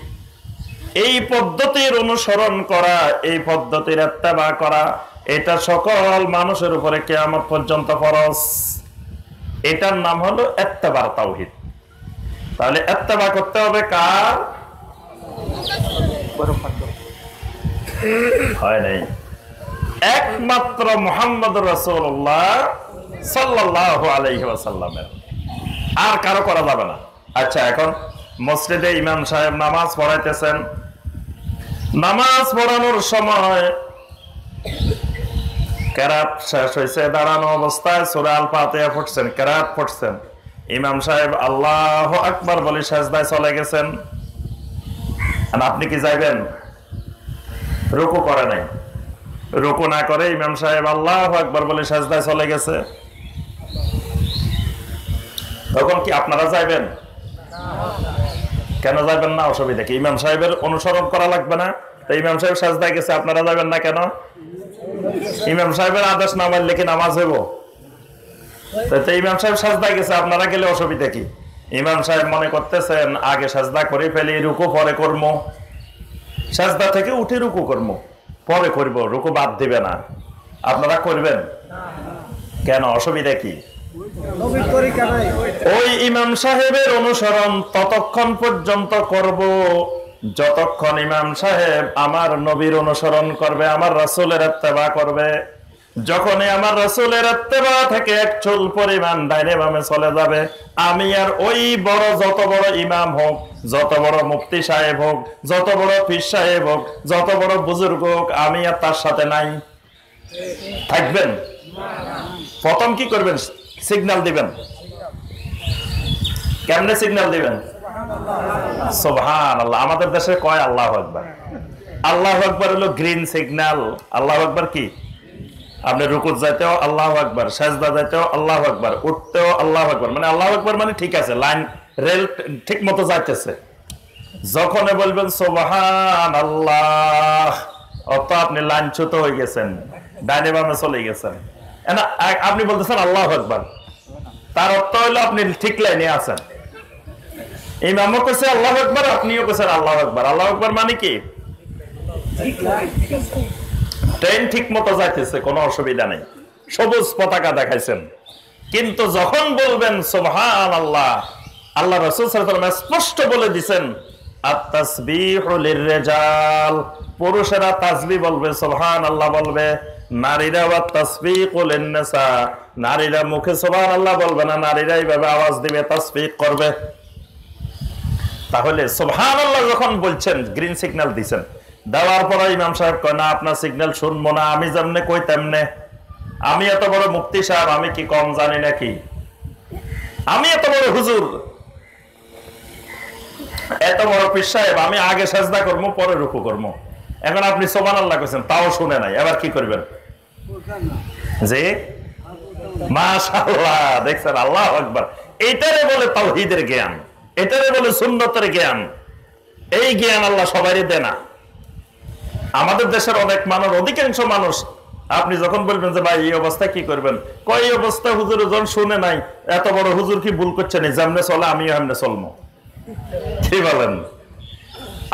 এই পদ্ধতির অনুসরণ করা, এই পদ্ধতির ইত্তেবা করা, এটা সকল মানুষের উপরে কিয়ামত পর্যন্ত ফরজ। এটার নাম হলো ইত্তেবার তাওহীদ। তাহলে ইত্তেবা করতে হবে কার? হয় নাই, একমাত্র মুহাম্মদুর রাসূলুল্লাহ সাল্লাল্লাহু আলাইহি ওয়াসাল্লামের, আর কারো করা যাবে না। আচ্ছা, এখন মসজিদে ইমাম সাহেব নামাজ পড়াইতেছেন, নামাজ পড়ানোর সময় কেরাত শেষ হয়েছে, দাঁড়ানো অবস্থায় সূরা আল ফাতিহা পড়ছেন, কেরাত পড়ছেন, ইমাম সাহেব আল্লাহু আকবার বলে সিজদায় চলে গেছেন। আর আপনি কি যাইবেন? রুকু করে নাই, রুকু না করে ইমাম সাহেব আল্লাহু আকবার বলে সিজদায় চলে গেছে, তখন কি আপনারা যাইবেন? কেন যাবেন না? অসুবিধা কি? ইমাম সাহেবের অনুসরণ করা লাগবে না? তো ইমাম সাহেব সিজদায় গেছে, আপনারা যাবেন না কেন? ইমাম সাহেবের আদেশ না মানলে কি নামাজ হইব? তো ইমাম সাহেব সিজদায় গেছে, আপনারা গেলে অসুবিধা কি? ইমাম সাহেব মনে করতেছেন আগে সিজদা করে ফেলি, রুকু পরে করব, সিজদা থেকে উঠে রুকু করব, পরে করব, রুকু বাদ দিবে না। আপনারা করবেন কেন? অসুবিধা কি? ওই ইমাম সাহেবের অনুসরণ ততক্ষণ পর্যন্ত করব যতক্ষণ ইমাম সাহেব আমার নবীর অনুসরণ করবে, আমার রাসূলের ইত্তেবা করবে। যখনই আমার রাসূলের ইত্তেবা থেকে এক চুল পরিমাণ ডাইনে বামে চলে যাবে, আমি আর ওই বড়, যত বড় ইমাম হোক, যত বড় মুফতি সাহেব হোক, যত বড় পীর সাহেব হোক, যত বড় বুজুর্গ হোক, আমি আর তার সাথে নাই। থাকবেন? প্রথম কি করবেন? সিগন্যাল দিবেন। কেমনে সিগন্যাল দিবেন? সুবহানাল্লাহ। আমাদের দেশে কয় আল্লাহু আকবার। আল্লাহু আকবার হলো গ্রিন সিগন্যাল। আল্লাহু আকবার কি? আপনি রুকুত যাইতেও আল্লাহু আকবার, সিজদা যাইতেও আল্লাহু আকবার, উঠতেও আল্লাহু আকবার, মানে আল্লাহু আকবার মানে ঠিক আছে, লাইন রেল ঠিক মতো যাইতেছে। যখন বলবেন সুবহানাল্লাহ, অত আপনি লাইনচ্যুত হয়ে গেছেন, ডাইনে বামে চলে গেছেন। আপনি বলতেছেন আল্লাহু আকবার, তার অর্থ হলো আপনি ঠিক লাইনে আছেন। ইমামও কইছে আল্লাহু আকবার, আপনিও কইছেন আল্লাহু আকবার। আল্লাহু আকবার মানে কি? ট্রেন ঠিক মতো যাইতেছে, কোনো অসুবিধা নেই, সবুজ পতাকা দেখাইছেন। কিন্তু যখন বলবেন সুবহানাল্লাহ, আল্লাহ রাসূল সাল্লাল্লাহু আলাইহি ওয়াসাল্লাম স্পষ্ট বলে দিবেন আত-তাসবিহু লির-রিজাল, পুরুষেরা তাসবিহ বলবে, সুবহানাল্লাহ বলবে। নারীরা ওয়া তাসবিহু লিন-নিসা, নারীরা মুখে সুবহানাল্লাহ বলবে না, নারীরা এইভাবে আওয়াজ দিবে, তাসবিহ করবে। তাহলে সুবহানাল্লাহ যখন বলছেন, গ্রিন সিগন্যাল দিবেন, দেওয়ার পর ইমাম সাহেব কয় না, আপনার সিগন্যাল শুনবো না, আমি যেমনে কই তেমনে। আমি এত বড় মুফতি সাহেব, আমি কি কম জানি নাকি? আমি এত বড় হুজুর, এত বড় পীর সাহেব, আমি আগে সিজদা করব, পরে রুকু করব। এখন আপনি সুবহানাল্লাহ কইছেন, তাও শুনে নাই, এবার কি করবেন? জি, মাশাআল্লাহ, দেখছেন? আল্লাহু আকবার। এটারে বলে তাওহীদের জ্ঞান, এটারে বলে সুন্নতের জ্ঞান। এই জ্ঞান আল্লাহ সবারই দেয় না। আমাদের দেশের অনেক মানুষ, অধিকাংশ মানুষ, আপনি যখন বলবেন যে ভাই এই অবস্থা কি করবেন, কয় এই অবস্থা হুজুর যখন শুনে নাই, এত বড় হুজুর কি ভুল করছেন? যেমনে চলে আমিও এমনে চলবো। কি বলেন?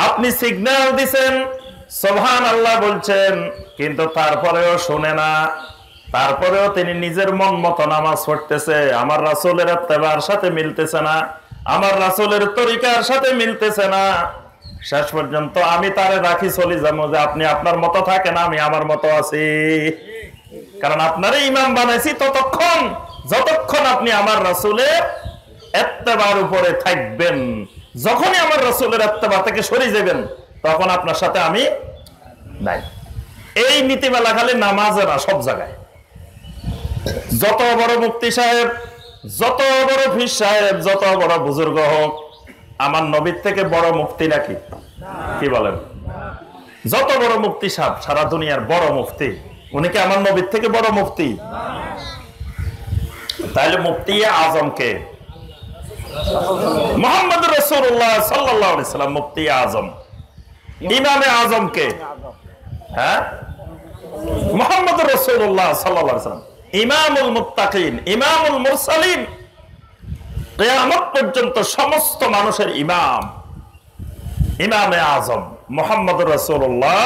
আপনি সিগন্যাল দিছেন, সুবহানাল্লাহ বলছেন, কিন্তু তারপরেও শুনে না, তারপরেও তিনি নিজের মন মতো নামাজ পড়তেছে, আমার রাসূলের ইত্তেবার সাথে মিলতেছে না, আমার রাসূলের তরিকার সাথে মিলতেছে না। শেষ পর্যন্ত আমি তারে রাখি চলে যাবো যে আপনি আপনার মতো থাকেন, আমি আমার মতো আছি। কারণ আপনারে ইমাম বানাইছি ততক্ষণ যতক্ষণ আপনি আমার রাসূলের ইত্তেবার উপরে থাকবেন। যখনই আমার রাসূলের ইত্তেবা থেকে সরে যাবেন, তখন আপনার সাথে আমি নাই। এই নীতিমালা খালি নামাজে না, সব জায়গায়। যত বড় মুফতি সাহেব, যত বড় পীর সাহেব, যত বড় বুজুর্গ হোক, আমার নবীর থেকে বড় মুফতি নাকি? কি বলেন? যত বড় মুফতি সাহেব, সারা দুনিয়ার বড় মুফতি, উনি কি আমার নবীর থেকে বড় মুফতি? তাহলে মুফতি আজম কে? মুহাম্মদ রাসূলুল্লাহ সাল্লাল্লাহু আলাইহি সাল্লাম মুফতি আজম। ইমামে আজম কে? হ্যাঁ, মুহাম্মদ রাসূলুল্লাহ সাল্লাল্লাহু আলাইহি সাল্লাম ইমামুল মুত্তাকিন, ইমামুল মুরসালিন, কিয়ামত পর্যন্ত সমস্ত মানুষের ইমাম, ইমামে আজম মুহাম্মদ রাসূলুল্লাহ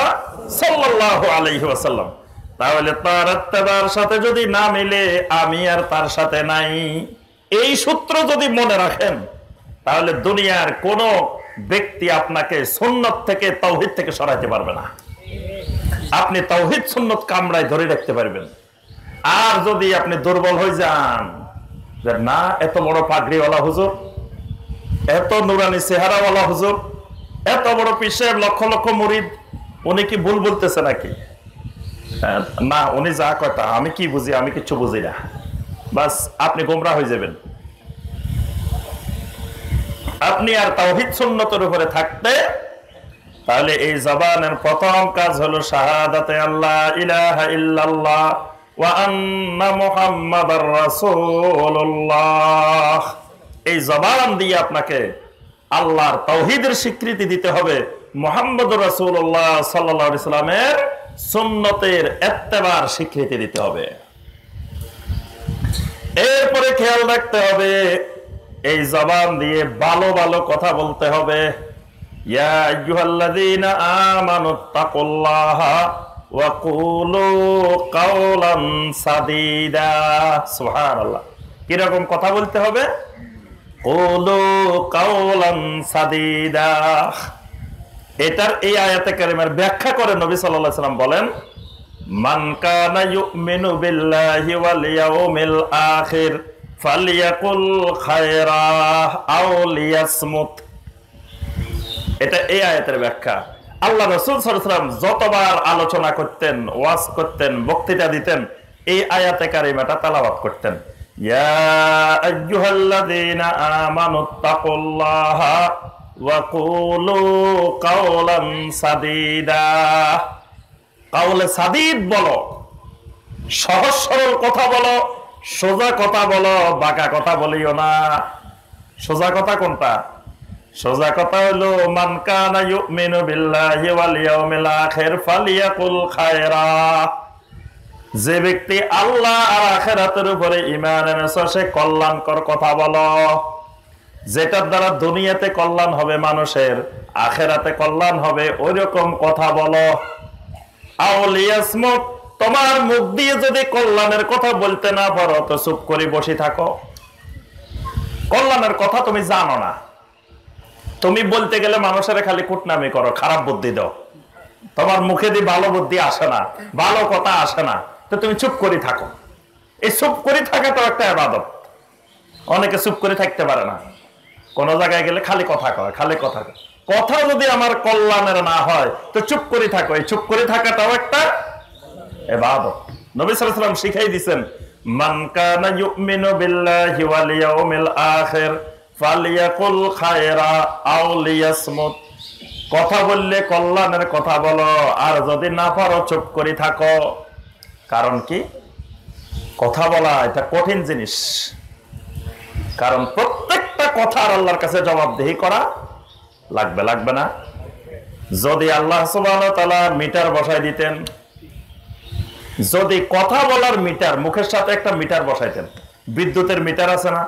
সাল্লাল্লাহু আলাইহি ওয়াসাল্লাম। তাহলে তার ইত্তেবার সাথে যদি না মিলে, আমি আর তার সাথে নাই, এই সূত্র যদি মনে রাখেন, তাহলে দুনিয়ার কোন ব্যক্তি আপনাকে সুন্নত থেকে, তাওহীদ থেকে সরাইতে পারবে না। আপনি তাওহীদ সুন্নত কামড়ায় ধরে রাখতে পারবেন। আর যদি আপনি দুর্বল হয়ে যান, যে না এত বড় পাগড়িওয়ালা হুজুর, এত নুরানি চেহারাওয়ালা হুজুর, এত বড় পীর সাহেব, লক্ষ লক্ষ মুরিদ, উনি কি ভুল বলতেছে নাকি? না, উনি যা কথা আমি কি বুঝি, আমি কিছু বুঝি না, বাস আপনি গোমরা হয়ে যাবেন। আপনি আর তাওহীদ সুন্নতের উপরে থাকতে, তাহলে এই জবানের প্রথম কাজ হলো শাহাদাতে আল্লাহ ইলাহা ইল্লাল্লাহ ওয়া আন্না মুহাম্মাদার রাসূলুল্লাহ। এই জবান দিয়ে আপনাকে আল্লাহর তাওহীদের স্বীকৃতি দিতে হবে, মুহাম্মদুর রাসূলুল্লাহ সাল্লাল্লাহু আলাইহি সাল্লামের সুন্নতের ইত্তেবার স্বীকৃতি দিতে হবে। এরপরে খেয়াল রাখতে হবে, এই জবান দিয়ে ভালো ভালো কথা বলতে হবে। ইয়া আইয়ুহাল্লাযীনা আমানুত্তাকুল্লাহা ওয়া কুলু কাওলান সাদীদা। সুবহানাল্লাহ। কি রকম কথা বলতে হবে? কুলু কাওলান সাদীদা। এটার এই আয়াতে কারিমার ব্যাখ্যা করে নবী সাল্লাল্লাহু আলাইহি ওয়াসাল্লাম বলেন, মান কানা ইউমিনু বিল্লাহি ওয়াল ইয়াউমিল আখির ফালিয়াকুল খায়রা আও লিয়াসমুত। এটা এই আয়াতের ব্যাখ্যা। আল্লাহ রাসূল সাল্লাল্লাহু আলাইহি ওয়াসাল্লাম যতবার আলোচনা করতেন, ওয়াজ করতেন, বক্তৃতা দিতেন, এই আয়াতে কারিমাটা তেলাওয়াত করতেন। ইয়া আইয়ুহাল্লাযীনা আমানুত্তাকুল্লাহা ওয়া কুলু কাওলান সাদীদা। কাওলে সাদীদ বলো, সহজ সরল কথা বলো, সোজা কথা বলো, বাঁকা কথা বলিও না। সোজা কথা কোনটা? সোজা কথা হলো মান কানা ইউমিনু বিল্লাহি ওয়াল ইয়াউমিল আখির ফালিয়াকুল খায়রা। যে ব্যক্তি আল্লাহ আর আখিরাতের উপরে ঈমান এনেছে, সে কল্যাণকর কথা বলো, যেটার দ্বারা দুনিয়াতে কল্যাণ হবে মানুষের, আখিরাতে কল্যাণ হবে, ওইরকম কথা বলো। আও লিয়াসমুত, তোমার মুখ দিয়ে যদি কল্যাণের কথা বলতে না পারো, তো চুপ করে বসে থাকো। কল্যাণের কথা তুমি জানো না, তুমি বলতে গেলে মানুষের খালি কুটনামি করো, খারাপ বুদ্ধি দাও, তোমার মুখে দিয়ে ভালো বুদ্ধি আসে না, ভালো কথা আসে না, তো তুমি চুপ করে থাকো। এই চুপ করে থাকাটাও একটা ইবাদত। অনেকে চুপ করে থাকতে পারে না, কোন জায়গায় গেলে খালি কথা কয়, খালি কথা কয়। কথা যদি আমার কল্যাণের না হয়, তো চুপ করে থাকো। এই চুপ করে থাকাটাও একটা ইবাদত। নবী সাল্লাল্লাহু আলাইহি ওয়াসাল্লাম শিখাই দিয়েছেন, মান কানা ইউমিনু বিল্লাহি ওয়াল ইয়াউমিল আখির ফালিয়াকুল খায়রা আও লিয়াসমুত। কথা বললে কল্যাণের কথা বলো, আর যদি না পারো চুপ করে থাকো। কারণ কি? কথা বলা এটা কঠিন জিনিস, কারণ প্রত্যেকটা কথার আল্লাহর কাছে জবাবদিহি করা লাগবে, লাগবে না? যদি আল্লাহ সুবহানাহু ওয়া তাআলা মিটার বসাই দিতেন, যদি কথা বলার মিটার, মুখের সাথে একটা মিটার বসাইতেন, বিদ্যুতের মিটার আছে না,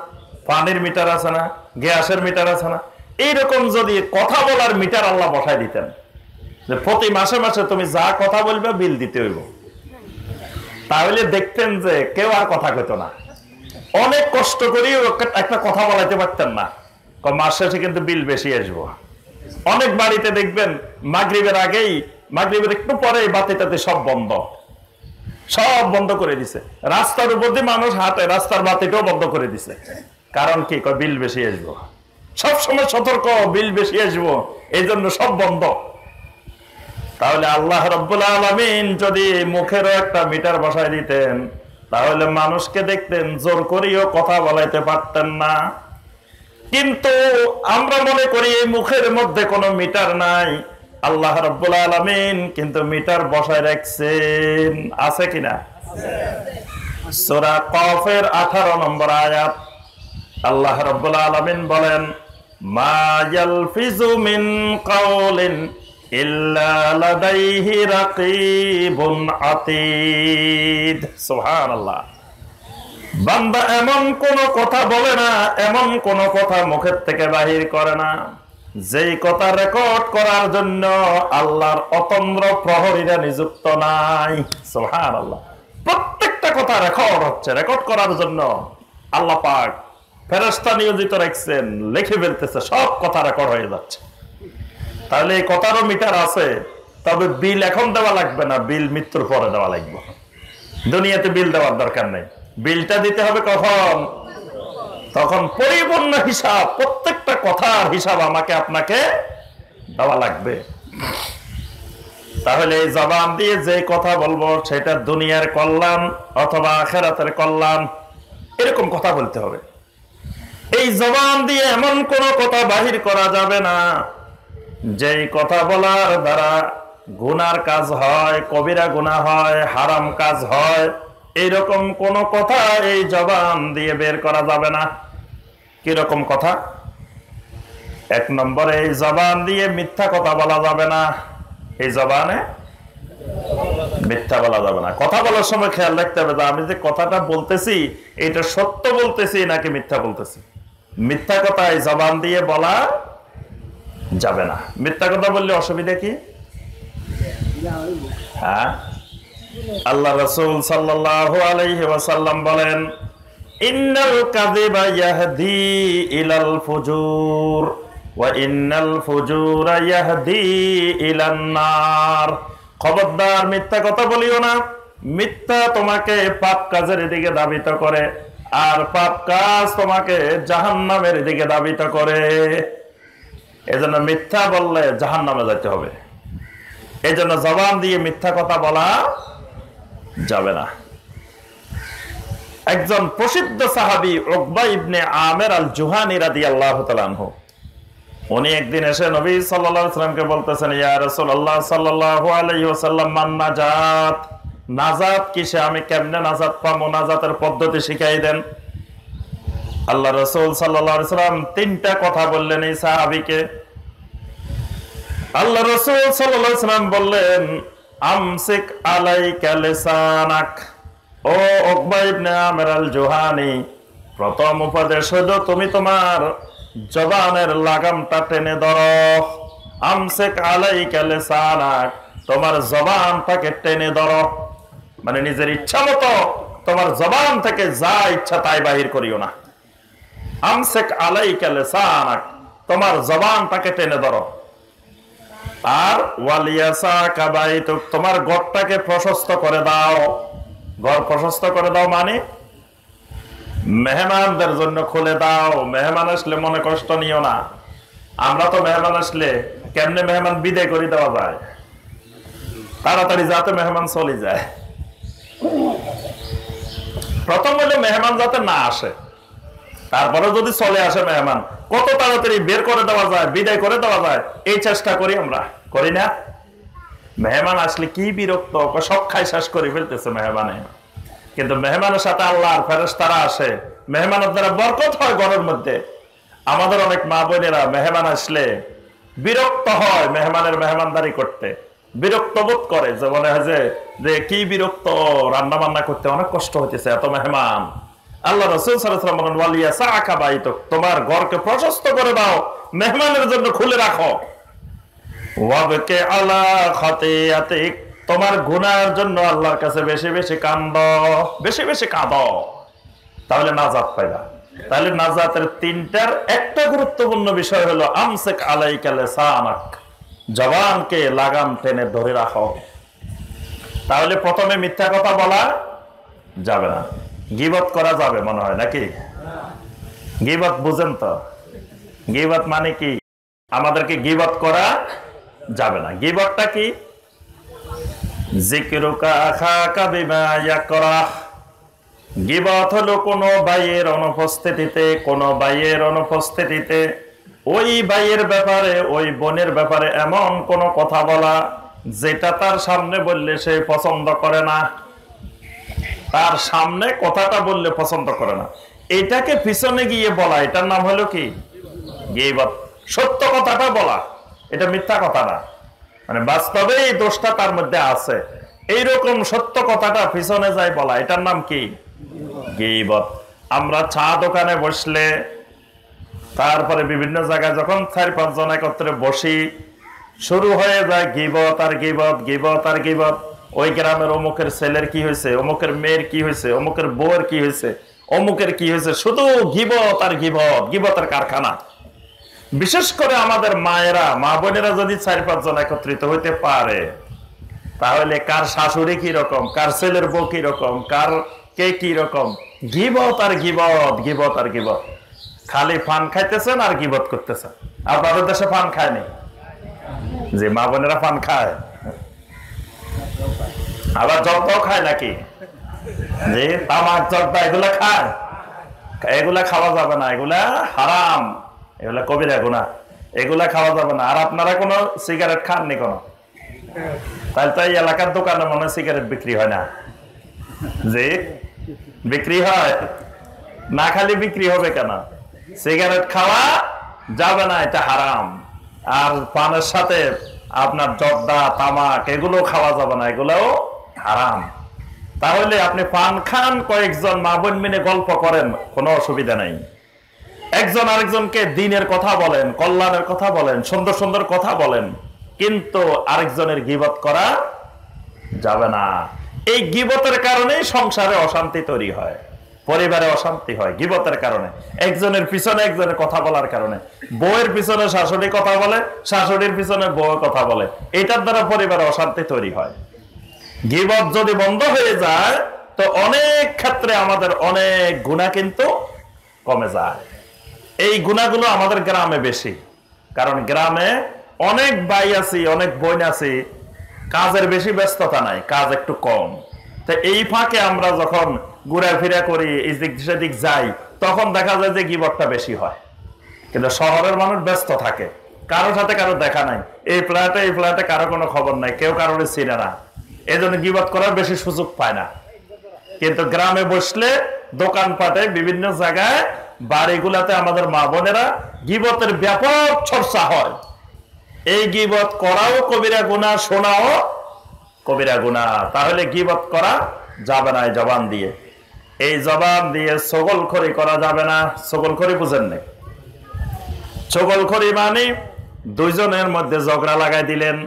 পানির মিটার আছে না, গ্যাসের মিটার আছে না, এইরকম যদি কথা বলার মিটার আল্লাহ বসাই দিতেন, যে প্রতি মাসে মাসে তুমি যা কথা বলবে বিল দিতে হইব, তাহলে দেখতেন যে কেউ আর কথা কইতো না। অনেক কষ্ট করেও একটা কথা বলাইতে পারতেন না, মাস শেষে কিন্তু বিল বেশি আসবো। অনেক বাড়িতে দেখবেন মাগরিবের আগেই, মাগরিবের একটু পরে বাতিটাতে সব বন্ধ, সব বন্ধ করে দিছে। রাস্তার উপর দিয়ে মানুষ হাঁটে, রাস্তার বাতিটাও বন্ধ করে দিছে। কারণ কি? বিল বেশি আসবো। সবসময় সতর্ক, বিল বেশি আসবো, এই জন্য সব বন্ধ। তাহলে আল্লাহ রাব্বুল আলামিন যদি মুখেরও একটা মিটার বসায় দিতেন, তাহলে মানুষকে দেখতেন জোর করেও কথা বলাইতে পারতেন না। কিন্তু আমরা মনে করি এই মুখের মধ্যে কোনো মিটার নাই, আল্লাহ রাব্বুল আলামিন কিন্তু মিটার বসায় রাখছেন। আছে কিনা? সূরা কফের 18 নম্বর আয়াত আল্লাহ রাব্বুল আলামিন বলেন, মা ইয়ালফিজু মিন কাওলিন ইল্লা লাদাইহি রাকিবুন আতীদ। সুবহানাল্লাহ। বান্দা এমন কোন কথা বলে না, এমন কোন কথা মুখের থেকে বাহির করে না যেই কথা রেকর্ড করার জন্য আল্লাহর অতন্দ্র প্রহরীরা নিযুক্ত নাই। সুবহানাল্লাহ। প্রত্যেকটা কথা রেকর্ড হচ্ছে, রেকর্ড করার জন্য আল্লাহ পাক ফেরেশতা নিয়োজিত রাখছেন, লিখে ফেলতেছে, সব কথা রেকর্ড হয়ে যাচ্ছে। তাহলে এই কথারও মিটার আছে, তবে বিল এখন দেওয়া লাগবে না, বিল মৃত্যুর পরে দেওয়া লাগবে। দুনিয়াতে বিল দেওয়ার দরকার নেই, বিলটা দিতে হবে কখন? তখন পরিপূর্ণ হিসাব, প্রত্যেকটা কথার হিসাব আমাকে আপনাকে দেওয়া লাগবে। তাহলে এই জবান দিয়ে যে কথা বলবো সেটা দুনিয়ার কল্যাণ অথবা আখিরাতের কল্যাণ, এরকম কথা বলতে হবে। এই জবান দিয়ে এমন কোন কথা বাহির করা যাবে না যেই কথা বলার দ্বারা গুনার কাজ হয়, কবিরা গুনাহ হয়, হারাম কাজ হয়। এইরকম কোন কথা এই জবান দিয়ে বের করা যাবে না। কিরকম কথা? 1 নম্বরে এই জবান দিয়ে মিথ্যা কথা বলা যাবে না। এই জবানে মিথ্যা বলা যাবে না। কথা বলার সময় খেয়াল রাখতে হবে যে আমি যে কথাটা বলতেছি এটা সত্য বলতেছি নাকি মিথ্যা বলতেছি। মিথ্যা কথা এই জবান দিয়ে বলা যাবে না। মিথ্যা কথা বললে অসুবিধা কি? হ্যাঁ, আল্লাহ রাসূল সাল্লাল্লাহু আলাইহি ওয়াসাল্লাম বলেন, ইন্নাল কাযিবা ইয়াহদি ইলাল ফুজুর ওয়া ইন্নাল ফুজুরা ইয়াহদি ইলান নার। খবরদার মিথ্যা কথা বলিও না। মিথ্যা তোমাকে পাপ কাজের দিকে ধাবিত করে, আর পাপ কাজ তোমাকে জাহান্নামের দিকে ধাবিত করে। এজন্য মিথ্যা বললে জাহান্নামে যেতে হবে। এজন্য জবান দিয়ে মিথ্যা কথা বলা যাবে না। একজন প্রসিদ্ধ সাহাবী উকবা ইবনে আমের আল জুহানী রাদিয়াল্লাহু তাআলা আনহু, উনি একদিন এসে নবী সাল্লাল্লাহু আলাইহি ওয়াসাল্লামকে বলতেছেন, ইয়া রাসূলুল্লাহ সাল্লাল্লাহু আলাইহি ওয়াসাল্লাম, মান নাজাত, নাজাত কিসে, আমি কেমনে নাজাত পাবো, নাজাতের পদ্ধতি শিখাই দেন। আল্লাহ রাসূল সাল্লাল্লাহু আলাইহি ওয়াসাল্লাম 3টা কথা বললেন এই সাহাবীকে। আল্লাহ রাসূল সাল্লাল্লাহু আলাইহি ওয়াসাল্লাম বললেন, আমসিক আলাইকা লিসানাক। ও উকবা ইবনে আমের আল জুহানী, প্রথম উপদেশ হলো তুমি তোমার জবানের লাগামটা টেনে ধরো। আমসিক আলাইকা লিসানাক, তোমার জবানটাকে টেনে ধরো, মানে নিজের ইচ্ছা মতো তোমার জবান থেকে যা ইচ্ছা তাই বাহির করিও না। আমসিক আলাইকা লিসানাক, তোমার জবানটাকে টেনে ধরো। আর ওয়ালিয়াসা কাবাইতুক, তোমার ঘরটাকে প্রশস্ত করে দাও। ঘর প্রশস্ত করে দাও মানে মেহমানদের জন্য খুলে দাও। মেহমান আসলে মনে কষ্ট নিও না। আমরা তো মেহমান আসলে কেমনে মেহমান বিদায় করে দেওয়া যায়, তাড়াতাড়ি যাতে মেহমান চলে যায়। প্রথম হলে মেহমান যাতে না আসে, তারপরে যদি চলে আসে মেহমান, কত তাড়াতাড়ি বের করে দেওয়া যায়, বিদায় করে দেওয়া যায়, এই চেষ্টা করি আমরা, করি না? মেহমান আসলে কি বিরক্ত, সব খাই শেষ করে ফেলতেছে মেহমানে। কিন্তু মেহমানের সাথে আল্লাহর ফেরেশতারা আসে, মেহমানের দ্বারা বরকত হয় ঘরের মধ্যে। আমাদের অনেক মা বোনেরা মেহমান আসলে বিরক্ত হয়, মেহমানের মেহমানদারি করতে বিরক্ত বোধ করে, যে মনে হয় যে কি বিরক্ত, রান্না বান্না করতে অনেক কষ্ট হইতেছে, এত মেহমান। আল্লাহ রাসূল সাল্লাল্লাহু আলাইহি ওয়াসাল্লাম বলেন, ওয়ালিয়াসা বাইতুক, তোমার ঘরকে প্রশস্ত করে দাও, মেহমানের জন্য খুলে রাখো। ওয়াবকি আলা খাতিয়াতিক, তোমার গুনাহের জন্য আল্লাহর কাছে বেশি বেশি কাঁদো, বেশি বেশি কাঁদো, তাহলে নাজাত পাইবা। তাহলে নাজাতের 3টার একটা গুরুত্বপূর্ণ বিষয় হলো আমসিক আলাইকা লিসানাক, জবানকে লাগাম টেনে ধরে রাখো। তাহলে প্রথমে মিথ্যা কথা বলা যাবে না। গীবত করা যাবে মনে হয় নাকি? গীবত বুঝেন তো? গীবত মানে কি? আমাদেরকে গীবত করা যাবে না। গীবতটা কি? যিকরুকা আখাকা বিমা ইয়াকরাহ, গীবত হলো কোনো ভাইয়ের অনুপস্থিতিতে ওই ভাইয়ের ব্যাপারে, ওই বোনের ব্যাপারে এমন কোন কথা বলা যেটা তার সামনে বললে সে পছন্দ করে না, তার সামনে কথাটা বললে পছন্দ করে না, এটাকে পিছনে গিয়ে বলা, এটার নাম হলো কি? গীবত। সত্য কথাটা বলা, এটা মিথ্যা কথা না, মানে বাস্তবে এই দোষটা তার মধ্যে আছে, এইরকম সত্য কথাটা পিছনে যায় বলা, এটার নাম কি? গীবত। আমরা চা দোকানে বসলে, তারপরে বিভিন্ন জায়গায় যখন 4-5 জন একত্রে বসি, শুরু হয়ে যায় গীবত আর গীবত, গীবত আর গীবত। ওই গ্রামের অমুকের ছেলের কি হয়েছে, অমুকের মেয়ের কি হয়েছে, অমুকের বউয়ের কি হয়েছে, অমুকের কি হয়েছে, শুধু গীবত আর গীবত, গীবতের কারখানা। বিশেষ করে আমাদের মায়েরা, মা বোনেরা যদি 4-5 জন একত্রিত হইতে পারে, তাহলে কার শাশুড়ি কি রকম, কার ছেলের বউ কি রকম, কার কে কি রকম, গীবত আর গীবত, গীবত আর গীবত। খালি পান খাইতেছেন আর গীবত করতেছেন। আপনাদের দেশে পান খায়নি? যে মা বোনেরা পান খায়, আবার জর্দাও খায় নাকি? যে তামাক জর্দা এগুলা খায়? এগুলা খাওয়া যাবে না, এগুলা হারাম, এগুলা কবিরা গুনাহ, এগুলা খাওয়া যাবে না। আর আপনারা কোনো সিগারেট খাননি কোনো? তাহলে তো এই এলাকার দোকানে মনে হয় সিগারেট বিক্রি হয় না? যে বিক্রি হয় না, খালি বিক্রি হবে কেন? সিগারেট খাওয়া যাবে না, এটা হারাম। আর পানের সাথে আপনার জর্দা তামাক এগুলো খাওয়া যাবে না, এগুলোও হারাম। তাহলে আপনি পান খান, কয়েকজন মা বোন মিলে গল্প করেন, কোনো অসুবিধা নাই। একজন আরেকজনকে দিনের কথা বলেন, কল্যাণের কথা বলেন, সুন্দর সুন্দর কথা বলেন, কিন্তু আরেকজনের গীবত করা যাবে না। এই গীবতের কারণে সংসারে অশান্তি তৈরি হয়, পরিবারে অশান্তি হয় গীবতের কারণে। একজনের পিছনে একজনের কথা বলার কারণে, বউয়ের পিছনে শাশুড়ি কথা বলে, শাশুড়ির পিছনে বউ কথা বলে, এটার দ্বারা পরিবারে অশান্তি তৈরি হয়। গীবত যদি বন্ধ হয়ে যায়, তো অনেক ক্ষেত্রে আমাদের অনেক গুনাহ কিন্তু কমে যায়। এই গুনাহগুলো আমাদের গ্রামে বেশি, কারণ গ্রামে অনেক ভাই আছি, অনেক বোন আছি, কাজের বেশি ব্যস্ততা নাই, কাজ একটু কম। তো এই ফাঁকে আমরা যখন ঘুরাফেরা করি, এদিক সেদিক যাই, তখন দেখা যায় যে গীবতটা বেশি হয়। কিন্তু শহরের মানুষ ব্যস্ত থাকে, কারোর সাথে কারো দেখা নাই, এই ফ্ল্যাটে কারো কোনো খবর নাই, কেউ কারোর চিনে না, এই জন্য গীবত করার বেশি সুযোগ পায় না। কিন্তু গ্রামে বসলে, দোকানপাটে, বিভিন্ন জায়গায়, বাড়িগুলাতে আমাদের মা বোনেরা গীবতের ব্যাপক চর্চা হয়। এই গীবত করাও কবিরা গুনাহ, শোনাও কবিরা গুনাহ। তাহলে গীবত করা যাবে না এই জবান দিয়ে। এই জবান দিয়ে ছগলখড়ি করা যাবে না। ছগলখড়ি বুঝেন না? ছগলখড়ি মানে দুইজনের মধ্যে ঝগড়া লাগাই দিলেন,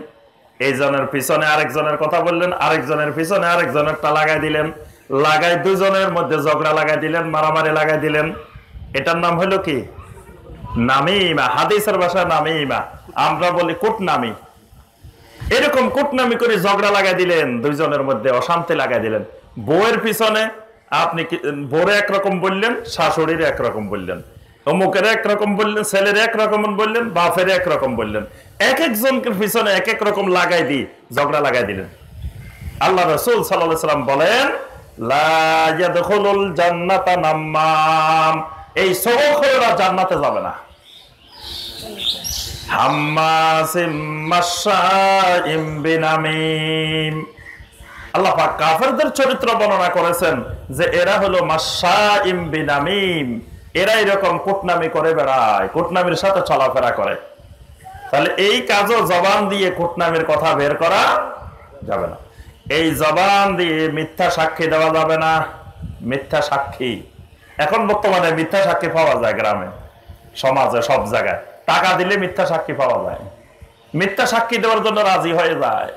এইজনের পিছনে আরেকজনের কথা বললেন, আরেকজনের পিছনে আরেকজনেরটা লাগাই দিলেন, লাগাই দুজনের মধ্যে ঝগড়া লাগাই দিলেন, মারামারি লাগাই দিলেন। এটার নাম হলো কি? নামিমা। হাদিসের ভাষায় নামিমা, আমরা বলি কুটনামি। এরকম কুটনামি করে ঝগড়া লাগাই দিলেন, দুইজনের মধ্যে অশান্তি লাগাই দিলেন। বউয়ের পিছনে আপনি বউরে একরকম বললেন, শাশুড়ির একরকম বললেন, অমুকের একরকম বললেন, ছেলের একরকম বললেন, বাপের একরকম বললেন, এক একজনকে পিছনে এক এক রকম লাগাই দিয়ে ঝগড়া লাগাই দিলেন। আল্লাহ রাসূল সাল্লাল্লাহু আলাইহি ওয়াসাল্লাম বলেন, লা ইয়াদখুলুল জান্নাতা নাম্মাম, এই ছগলখড়েরা জান্নাতে যাবে না। হাম্মাসিম মাশাইম বিনামিম, আল্লাহ পাক কাফেরদের চরিত্র বর্ণনা করেছেন যে এরা হলো মাশাইম বিনামিম, এরা এরকম কুটনামি করে বেড়ায়, কুটনামির সাথে চলাফেরা করে। তাহলে এই কাজও জবান দিয়ে কুটনামির কথা বের করা যাবে না। এই জবান দিয়ে মিথ্যা সাক্ষী দেওয়া যাবে না। মিথ্যা সাক্ষী, এখন বর্তমানে মিথ্যা সাক্ষী পাওয়া যায় গ্রামে, সমাজে, সব জায়গায়। টাকা দিলে মিথ্যা সাক্ষী পাওয়া যায়, মিথ্যা সাক্ষী দেওয়ার জন্য রাজি হয়ে যায়।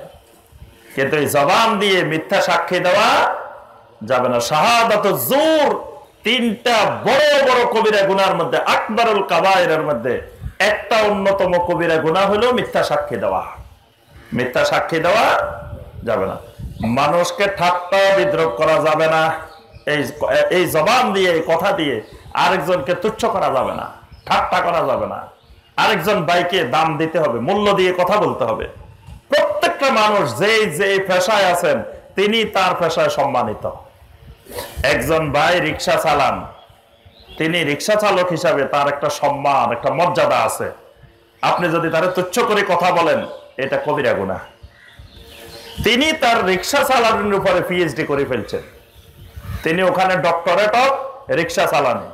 কিন্তু এই জবান দিয়ে মিথ্যা সাক্ষী দেওয়া যাবে না। শাহাদাতুজ জুর, তিনটা বড় বড় কবিরা গুনার মধ্যে, আকবারুল কাবায়েরের মধ্যে একটা অন্যতম কবিরা গুনাহ হলো মিথ্যা সাক্ষী দেওয়া। মিথ্যা সাক্ষী দেওয়া যাবে না। মানুষকে ঠাট্টা বিদ্রুপ করা যাবে না। এই জবান দিয়ে, এই কথা দিয়ে আরেকজনকে তুচ্ছ করা যাবে না, ঠাট্টা করা যাবে না। আরেকজন ভাইকে দাম দিতে হবে, মূল্য দিয়ে কথা বলতে হবে। প্রত্যেকটা প্রত্যেকটা মানুষ যে পেশায় আছেন তিনি তার পেশায় সম্মানিত। একজন ভাই রিক্সা চালান, তিনি রিক্সা চালক হিসাবে তার একটা সম্মান, একটা মর্যাদা আছে। আপনি যদি তারে তুচ্ছ করে কথা বলেন, এটা কবিরা গুনাহ। তিনি তার রিক্সা চালানোর উপরে পিএইচডি করে ফেলছেন, তিনি ওখানে ডক্টরেট অফ রিক্সা চালানো,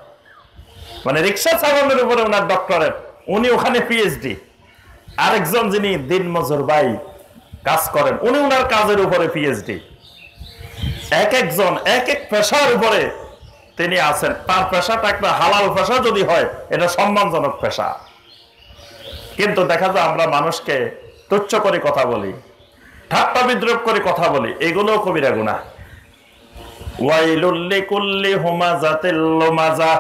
মানে রিক্সা চালানোর উপরে ওনার ডক্টরেট, উনি ওখানে পিএইচডি। আরেকজন যিনি দিনমজুর ভাই কাজ করেন, উনি ওনার কাজের উপরে পিএইচডি। এক একজন এক এক পেশার উপরে তিনি আছেন। তার পেশাটা একটা হালাল পেশা যদি হয়, এটা সম্মানজনক পেশা। কিন্তু দেখা যায় আমরা মানুষকে তুচ্ছ করে কথা বলি, ঠাট্টা বিদ্রুপ করে কথা বলি, এগুলোও কবিরা গুনাহ। ওয়াইলুল লিকুল্লি হুমাযাতিল লুমাযা,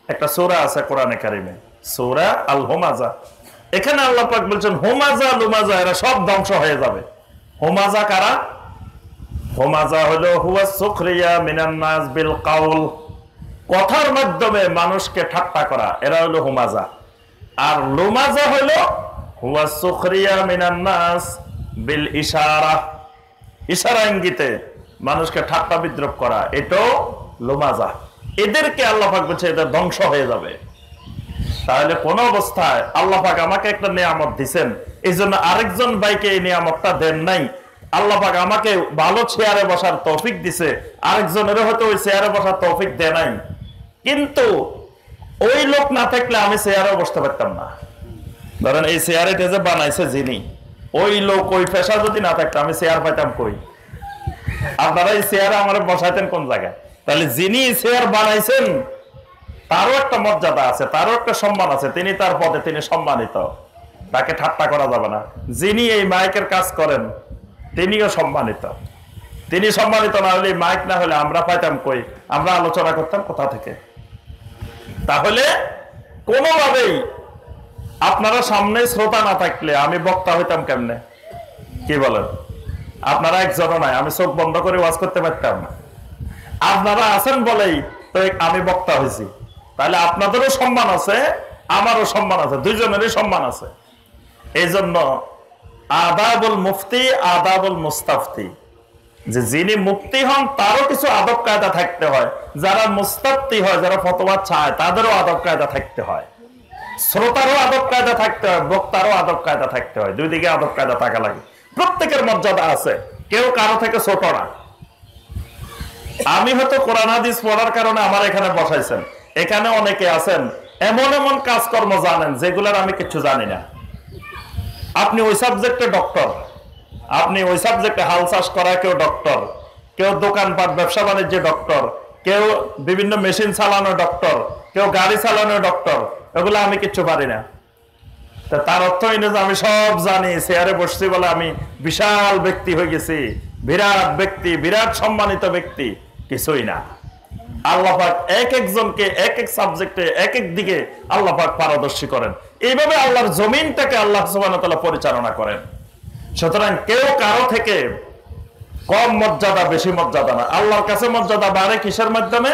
একটা সূরা আছে কোরআনে কারিমে, সূরা আল হুমাযা। এখানে আল্লাহ পাক বলছেন হুমাযা লুমাযা এরা সব ধ্বংস হয়ে যাবে। হুমাযা কারা? হুমাযা হলো হুয়া সুখরিয়া মিনান নাস বিল কাউল, কথার মাধ্যমে মানুষকে ঠাট্টা করা, এরা হলো হুমাযা। আর লুমাযা হলো হুয়া সুখরিয়া মিনান নাস বিল ইশারা, ইশারা ইঙ্গিতে মানুষকে ঠাট্টা বিদ্রুপ করা, এটাও লুমাযা। এদেরকে আল্লাহ পাক বলছে এটা ধ্বংস হয়ে যাবে। তাহলে কোন অবস্থায় আল্লাহ পাক আমাকে একটা নিয়ামত দিবেন, এই জন্য আরেকজন ভাইকে এই নিয়ামতটা দেন নাই। আল্লাহ পাক আমাকে ভালো চেয়ারে বসার তৌফিক দিছে, আরেকজনের হয়তো ওই চেয়ারে বসার তৌফিক দেয় নাই, কিন্তু ওই লোক না থাকলে আমি চেয়ারে বসতে পারতাম না। ধরেন এই চেয়ারে যে বানাইছে যিনি, ওই লোক ওই পেশা যদি না থাকতো আমি চেয়ার পাইতাম কই? আপনারা এই চেয়ারে আমার বসাইতেন কোন জায়গায়? তাহলে যিনি চেয়ার বানাইছেন তারও একটা মর্যাদা আছে, তারও একটা সম্মান আছে, তিনি তার পদে তিনি সম্মানিত, তাকে ঠাট্টা করা যাবে না। যিনি এই মাইকের কাজ করেন তিনিও সম্মানিত, তিনি সম্মানিত না হলে, মাইক না হলে আমরা পাইতাম কই? আমরা আলোচনা করতাম কোথা থেকে? তাহলে কোনোভাবেই আপনারা সামনে শ্রোতা না থাকলে আমি বক্তা হইতাম কেমনে? কি বলেন? আপনারা একজনও নাই, আমি চোখ বন্ধ করে ওয়াজ করতে পারতাম না। আপনারা আছেন বলেই তো আমি বক্তা হয়েছি। তাহলে আপনাদেরও সম্মান আছে, আমারও সম্মান আছে, দুইজনেরই সম্মান আছে। এই জন্য আদাবুল মুফতি আদাবুল মুস্তাফতি, যে যিনি মুফতি হন তারও কিছু আদব কায়দা থাকতে হয়, যারা মুস্তাফতি হয়, যারা ফতোয়া চায়, তাদেরও আদব কায়দা থাকতে হয়, শ্রোতারও আদব কায়দা থাকতে হয়, বক্তারও আদব কায়দা থাকতে হয়। দুই দিকে আদব কায়দা থাকা লাগে। প্রত্যেকের মর্যাদা আছে, কেউ কারো থেকে ছোট না। আমি হয়তো কোরআন হাদিস পড়ার কারণে আমার এখানে বসাইছেন, এখানে অনেকে আছেন এমন এমন কাজকর্ম জানেন যেগুলোর আমি কিছু জানি না। আপনি ওই সাবজেক্টে ডক্টর, আপনি ওই সাবজেক্টে হাল চাষ করা কেউ ডক্টর, কেউ দোকানপাট ব্যবসা বাণিজ্যে ডক্টর, কেউ বিভিন্ন মেশিন চালানো ডক্টর, কেউ গাড়ি চালানো ডক্টর, এগুলো আমি কিচ্ছু পারি না। তার অর্থ এই না যে আমি সব জানি, চেয়ারে বসছি বলে আমি বিশাল ব্যক্তি হয়ে গেছি, বিরাট ব্যক্তি, বিরাট সম্মানিত ব্যক্তি, কিছুই না। আল্লাহ পাক এক একজনকে এক এক সাবজেক্টে এক এক দিকে আল্লাহ পাক পারদর্শী করেন। এইভাবে আল্লাহর জমিনটাকে আল্লাহ সুবহানাহু ওয়া তাআলা পরিচালনা করেন। সুতরাং কেউ কারো থেকে কম মর্যাদা বেশি মর্যাদা না। আল্লাহর কাছে মর্যাদা বাড়ে কিসের মাধ্যমে?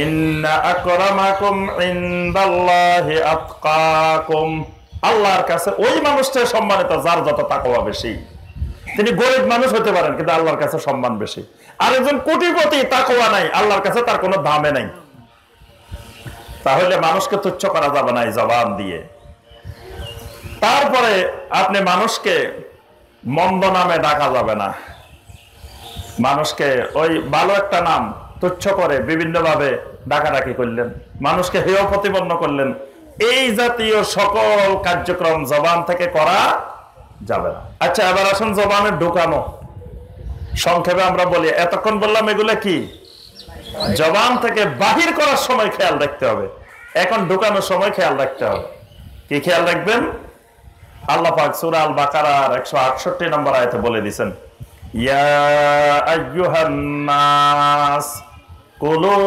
ইন্না আকরামাকুম ইনদাল্লাহি আতকাকুম, আল্লাহর কাছে ওই মানুষটা সম্মানিত যার যত তাকওয়া বেশি। তিনি গরিব মানুষ হতে পারেন কিন্তু আল্লাহর কাছে সম্মান বেশি। আরেকজন কোটিপতি, তাকওয়া নাই, আল্লাহর কাছে তার কোনো দামে নাই। তাহলে মানুষকে তুচ্ছ করা যাবে না এই জবান দিয়ে। তারপরে আপনি মানুষকে মন্দ নামে ডাকা যাবে না। মানুষকে ওই ভালো একটা নাম তুচ্ছ করে বিভিন্ন ভাবে ডাকাডাকি করলেন, মানুষকে হেয় প্রতিপন্ন করলেন, এই জাতীয় সকল কার্যক্রম জবান থেকে করা যাবে না। আচ্ছা, এবার আসুন জবানের ঢুকানো। সংক্ষেপে আমরা বলি, এতক্ষণ বললাম এগুলো কি জবান থেকে বাহির করার সময় খেয়াল রাখতে হবে, এখন ঢুকানোর সময় খেয়াল রাখতে হবে। কি খেয়াল রাখবেন? আল্লাহ পাক সূরা আল বাকারার 168 নম্বর আয়াতে বলে দিয়েছেন, ইয়া আইয়ুহান নাস কুলু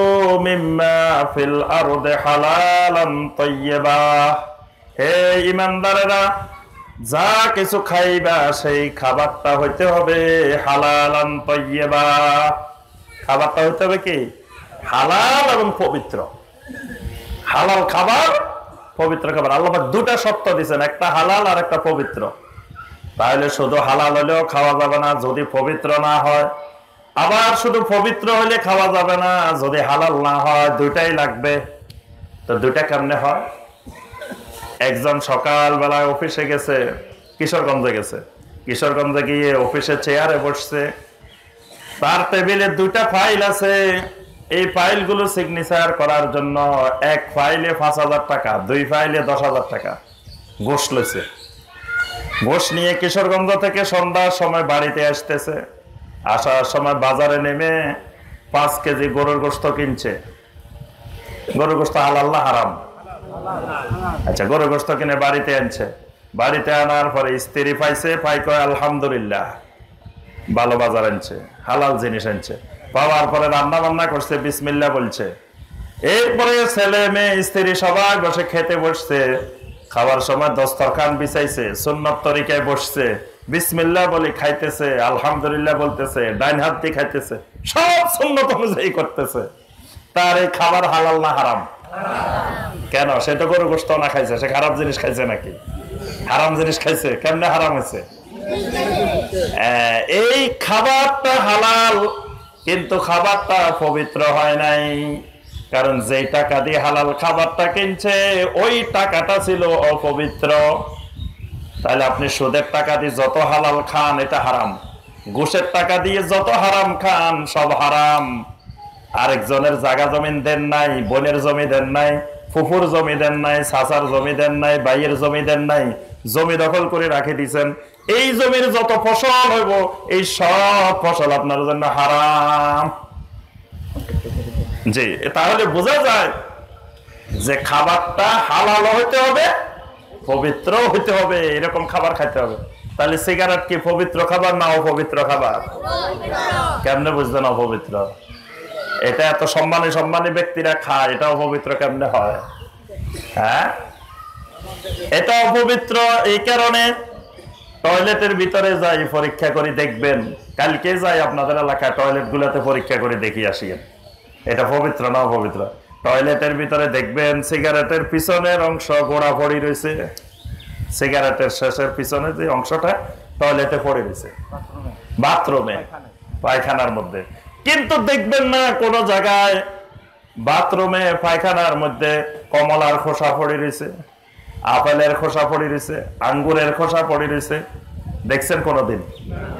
মিম্মা ফিল আরদি হালালান তাইয়্যিবা, হে ঈমানদারেরা, যা কিছু খাইবা সেই খাবারটা হইতে হবে হালালান তাইয়্যিবা। খাবারটা হইতে হবে কি? হালাল এবং পবিত্র। হালাল খাবার, পবিত্র খাবার। আল্লাহ পাক দুটা শর্ত দিয়েছেন, একটা হালাল আর একটা পবিত্র। তাহলে শুধু হালাল হলেও খাওয়া যাবে না যদি পবিত্র না হয়, আবার শুধু পবিত্র হলে খাওয়া যাবে না যদি হালাল না হয়, দুইটাই লাগবে। তো দুইটা কেমনে হয়? একজন সকালবেলায় অফিসে গেছে, কিশোরগঞ্জে গেছে, কিশোরগঞ্জে গিয়ে অফিসে চেয়ারে বসছে, তার টেবিলে দুইটা ফাইল আছে, এই ফাইলগুলো সিগনেচার করার জন্য এক ফাইলে 5,000 টাকা, দুই ফাইলে 10,000 টাকা ঘুষ লইছে। ঘুষ নিয়ে কিশোরগঞ্জ থেকে সন্ধ্যার সময় বাড়িতে আসতেছে, আসার সময় বাজারে নেমে 5 কেজি গরুর গোশত কিনছে। গরুর গোশত হালাল না হারাম? আচ্ছা, গরুর গোশত কিনে বাড়িতে আনছে, বাড়িতে আনার পরে স্ত্রী পাইছে, পাই কয় আলহামদুলিল্লাহ, ভালো বাজার আনছে, হালাল জিনিস আনছে। পাওয়ার পরে রান্না বান্না করছে, বিসমিল্লাহ বলছে। এরপরে ছেলে মেয়ে স্ত্রী সবাই বসে খেতে বসছে, খাওয়ার সময় দস্তরখান বিছাইছে, সুন্নত তরিকায় বসছে, বিসমিল্লাহ বলে খাইতেছে, আলহামদুলিল্লাহ বলতেছে, ডাইন হাত দিয়ে খাইতেছে, সব সুন্নত অনুযায়ী করতেছে। তার এই খাবার হালাল না হারাম? কেন? সে তো গরু গোশত না খাইছে, সে খারাপ জিনিস খাইছে নাকি? হারাম জিনিস খাইছে। কেমনে হারাম হয়েছে? এই খাবারটা হালাল, কিন্তু খাবারটা পবিত্র হয় নাই, কারণ যেই টাকা দিয়ে হালাল খাবারটা কিনছে ওই টাকাটা ছিল অপবিত্র। তাহলে আপনি সুদের টাকা দিয়ে যত হালাল খান এটা হারাম, ঘুষের টাকা দিয়ে যত হারাম খান সব হারাম। আরেকজনের জায়গা জমিন দেন নাই, বোনের জমি দেন নাই, ফুফুর জমি দেন নাই, চাচার জমি দেন নাই, ভাইয়ের জমি দেন নাই, জমি দখল করে রাখে দিয়েছেন। এই জমির যত ফসল হইব এই সব ফসল আপনার জন্য হারাম। জি, তাহলে বোঝা যায় যে খাবারটা হালাল হইতে হবে, পবিত্র হইতে হবে, এরকম খাবার খাইতে হবে। তাহলে সিগারেট কি পবিত্র খাবার না অপবিত্র খাবার? কেমনে বুঝলেন অপবিত্র? এটা এত সম্মানী সম্মানী ব্যক্তিরা খায়, এটা অপবিত্র কেমনে হয়? হ্যাঁ, এটা অপবিত্র এই কারণে টয়লেটের ভিতরে যাই পরীক্ষা করে দেখবেন, কালকে যাই আপনাদের এলাকায় টয়লেট গুলাতে পরীক্ষা করে দেখি আসিয়েন এটা পবিত্র না অপবিত্র। টয়লেটের ভিতরে দেখবেন সিগারেটের পিছনের অংশ গোড়া পড়ি রয়েছে, সিগারেটের শেষের পিছনে যে অংশটা টয়লেটে পড়ে রয়েছে, বাথরুমে পায়খানার মধ্যে। কিন্তু দেখবেন না কোন জায়গায় বাথরুমে পায়খানার মধ্যে কমলার খোসা পড়ে রয়েছে, আপেলের খোসা পড়ে রয়েছে, আঙ্গুরের খোসা পড়ে রয়েছে? দেখছেন কোনদিন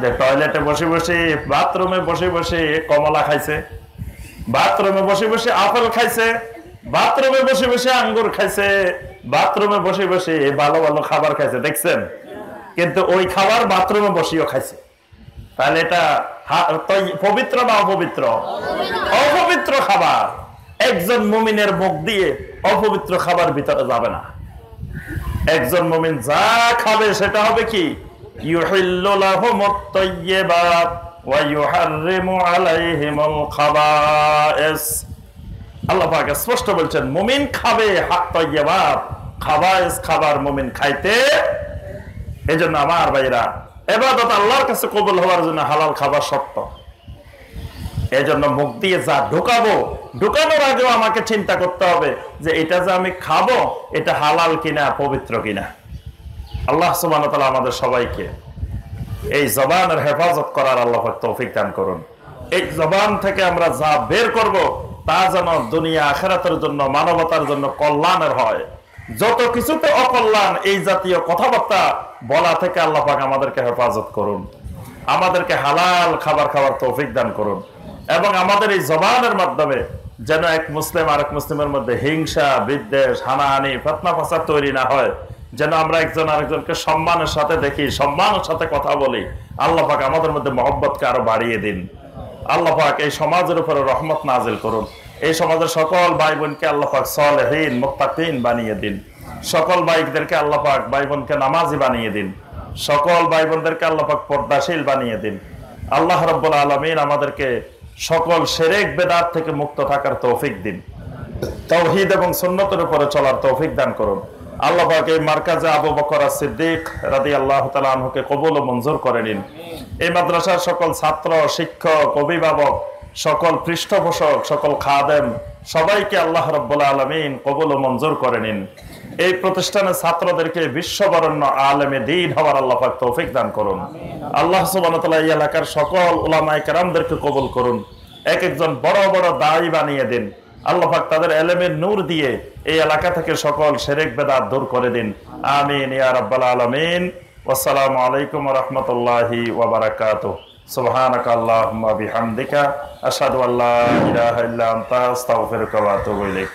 যে টয়লেটে বসে বসে, বাথরুমে বসে বসে কমলা খাইছে, বাথরুমে বসে বসে আপেল খাইছে, বাথরুমে বসে বসে আঙ্গুর খাইছে, বাথরুমে বসে বসে ভালো ভালো খাবার খাইছে? দেখছেন? কিন্তু ওই খাবার বাথরুমে বসেও খাইছে। তাহলে এটা পবিত্র না অপবিত্র? অপবিত্র খাবার। একজন মুমিনের মুখ দিয়ে অপবিত্র খাবার ভিতরে যাবে না। একজন মুমিন যা খাবে সেটা হবে কি? ইউহিল্লু লাহুমুত তাইয়্যিবাত ওয়া ইউহাররিমু আলাইহিমুল খাবায়েস। আল্লাহ পাক স্পষ্ট বলছেন মুমিন খাবে তাইয়্যিবাত, খাবায়েস খাবার মুমিন খাইতে। এজন্য আমার ভাইরা, ইবাদত আল্লাহর কাছে কবুল হওয়ার জন্য হালাল খাবার শর্ত। এজন্য মুখ দিয়ে যা ঢুকাবো, ঢুকানোর আগেও আমাকে চিন্তা করতে হবে যে এটা যে আমি খাবো এটা হালাল কিনা, পবিত্র কিনা। আল্লাহ সুবহানাহু ওয়া তাআলা আমাদের সবাইকে এই জবানের হেফাজত করার আল্লাহ পাক তৌফিক দান করুন। এই জবান থেকে আমরা যা বের করব তা যেন দুনিয়া আখিরাতের জন্য, মানবতার জন্য কল্যাণের হয়। যত কিছুতে অকল্যাণ এই জাতীয় কথাবার্তা বলা থেকে আল্লাহ পাক আমাদেরকে হেফাজত করুন, আমাদেরকে হালাল খাবার খাওয়ার তৌফিক দান করুন, এবং আমাদের এই জবানের মাধ্যমে যেন এক মুসলিম আরেক মুসলিমের মধ্যে হিংসা, বিদ্বেষ, হানাহানি, ফিতনা ফাসাদ তৈরি না হয়। যেন আমরা একজন আরেকজনকে সম্মানের সাথে দেখি, সম্মানের সাথে কথা বলি। আল্লাহ পাক আমাদের মধ্যে মহব্বতকে আরো বাড়িয়ে দিন। আল্লাহ পাক এই সমাজের উপরে রহমত নাজিল করুন। এই সমাজের সকল ভাই বোনকে আল্লাহ পাক সালেহীন, মুত্তাকিন বানিয়ে দিন। সকল ভাইদেরকে আল্লাহ পাক, ভাই বোনকে নামাজি বানিয়ে দিন। সকল ভাই বোনদেরকে আল্লাহ পাক পর্দাশীল বানিয়ে দিন। আল্লাহ রাব্বুল আলামিন আমাদেরকে সকল শিরক বিদআত থেকে মুক্ত থাকার তৌফিক দিন। তাওহীদ এবং সুন্নতের উপরে চলার তৌফিক দান করুন। আল্লাহ পাক এই মার্কাজে আবু বকর as-সিদ্দিক রাদিয়াল্লাহু তাআলা আনহুকে কবুল ও মঞ্জুর করে নিন। এই মাদ্রাসার সকল ছাত্র, শিক্ষক, অভিভাবক, সকল পৃষ্ঠপোষক, সকল খাদেম সবাইকে আল্লাহ রাব্বুল আলামিন কবুল ও মঞ্জুর করে নিন। এই প্রতিষ্ঠানের ছাত্রদেরকে বিশ্ববরেণ্য আলেমে দ্বীন হওয়ার আল্লাহ পাক তৌফিক দান করুন। আল্লাহ সুবহানাহু ওয়া তাআলা এই এলাকার সকল উলামায়ে কেরামদেরকে কবুল করুন, এক একজন বড় বড় দায়ী বানিয়ে দিন। আল্লাহ পাক তাদের ইলমের নূর দিয়ে এই এলাকা থেকে সকল শিরক বিদআত দূর করে দিন। আমিন ইয়া রাব্বাল আলামিন। আসসালামু আলাইকুম ওয়া রাহমাতুল্লাহি ওয়া বারাকাতুহু। সুবহানাকা আল্লাহুম্মা বিহামদিকা আশহাদু আল্লা ইলাহা ইল্লা আনতা আস্তাগফিরুকা ওয়া আতুবু ইলাইক।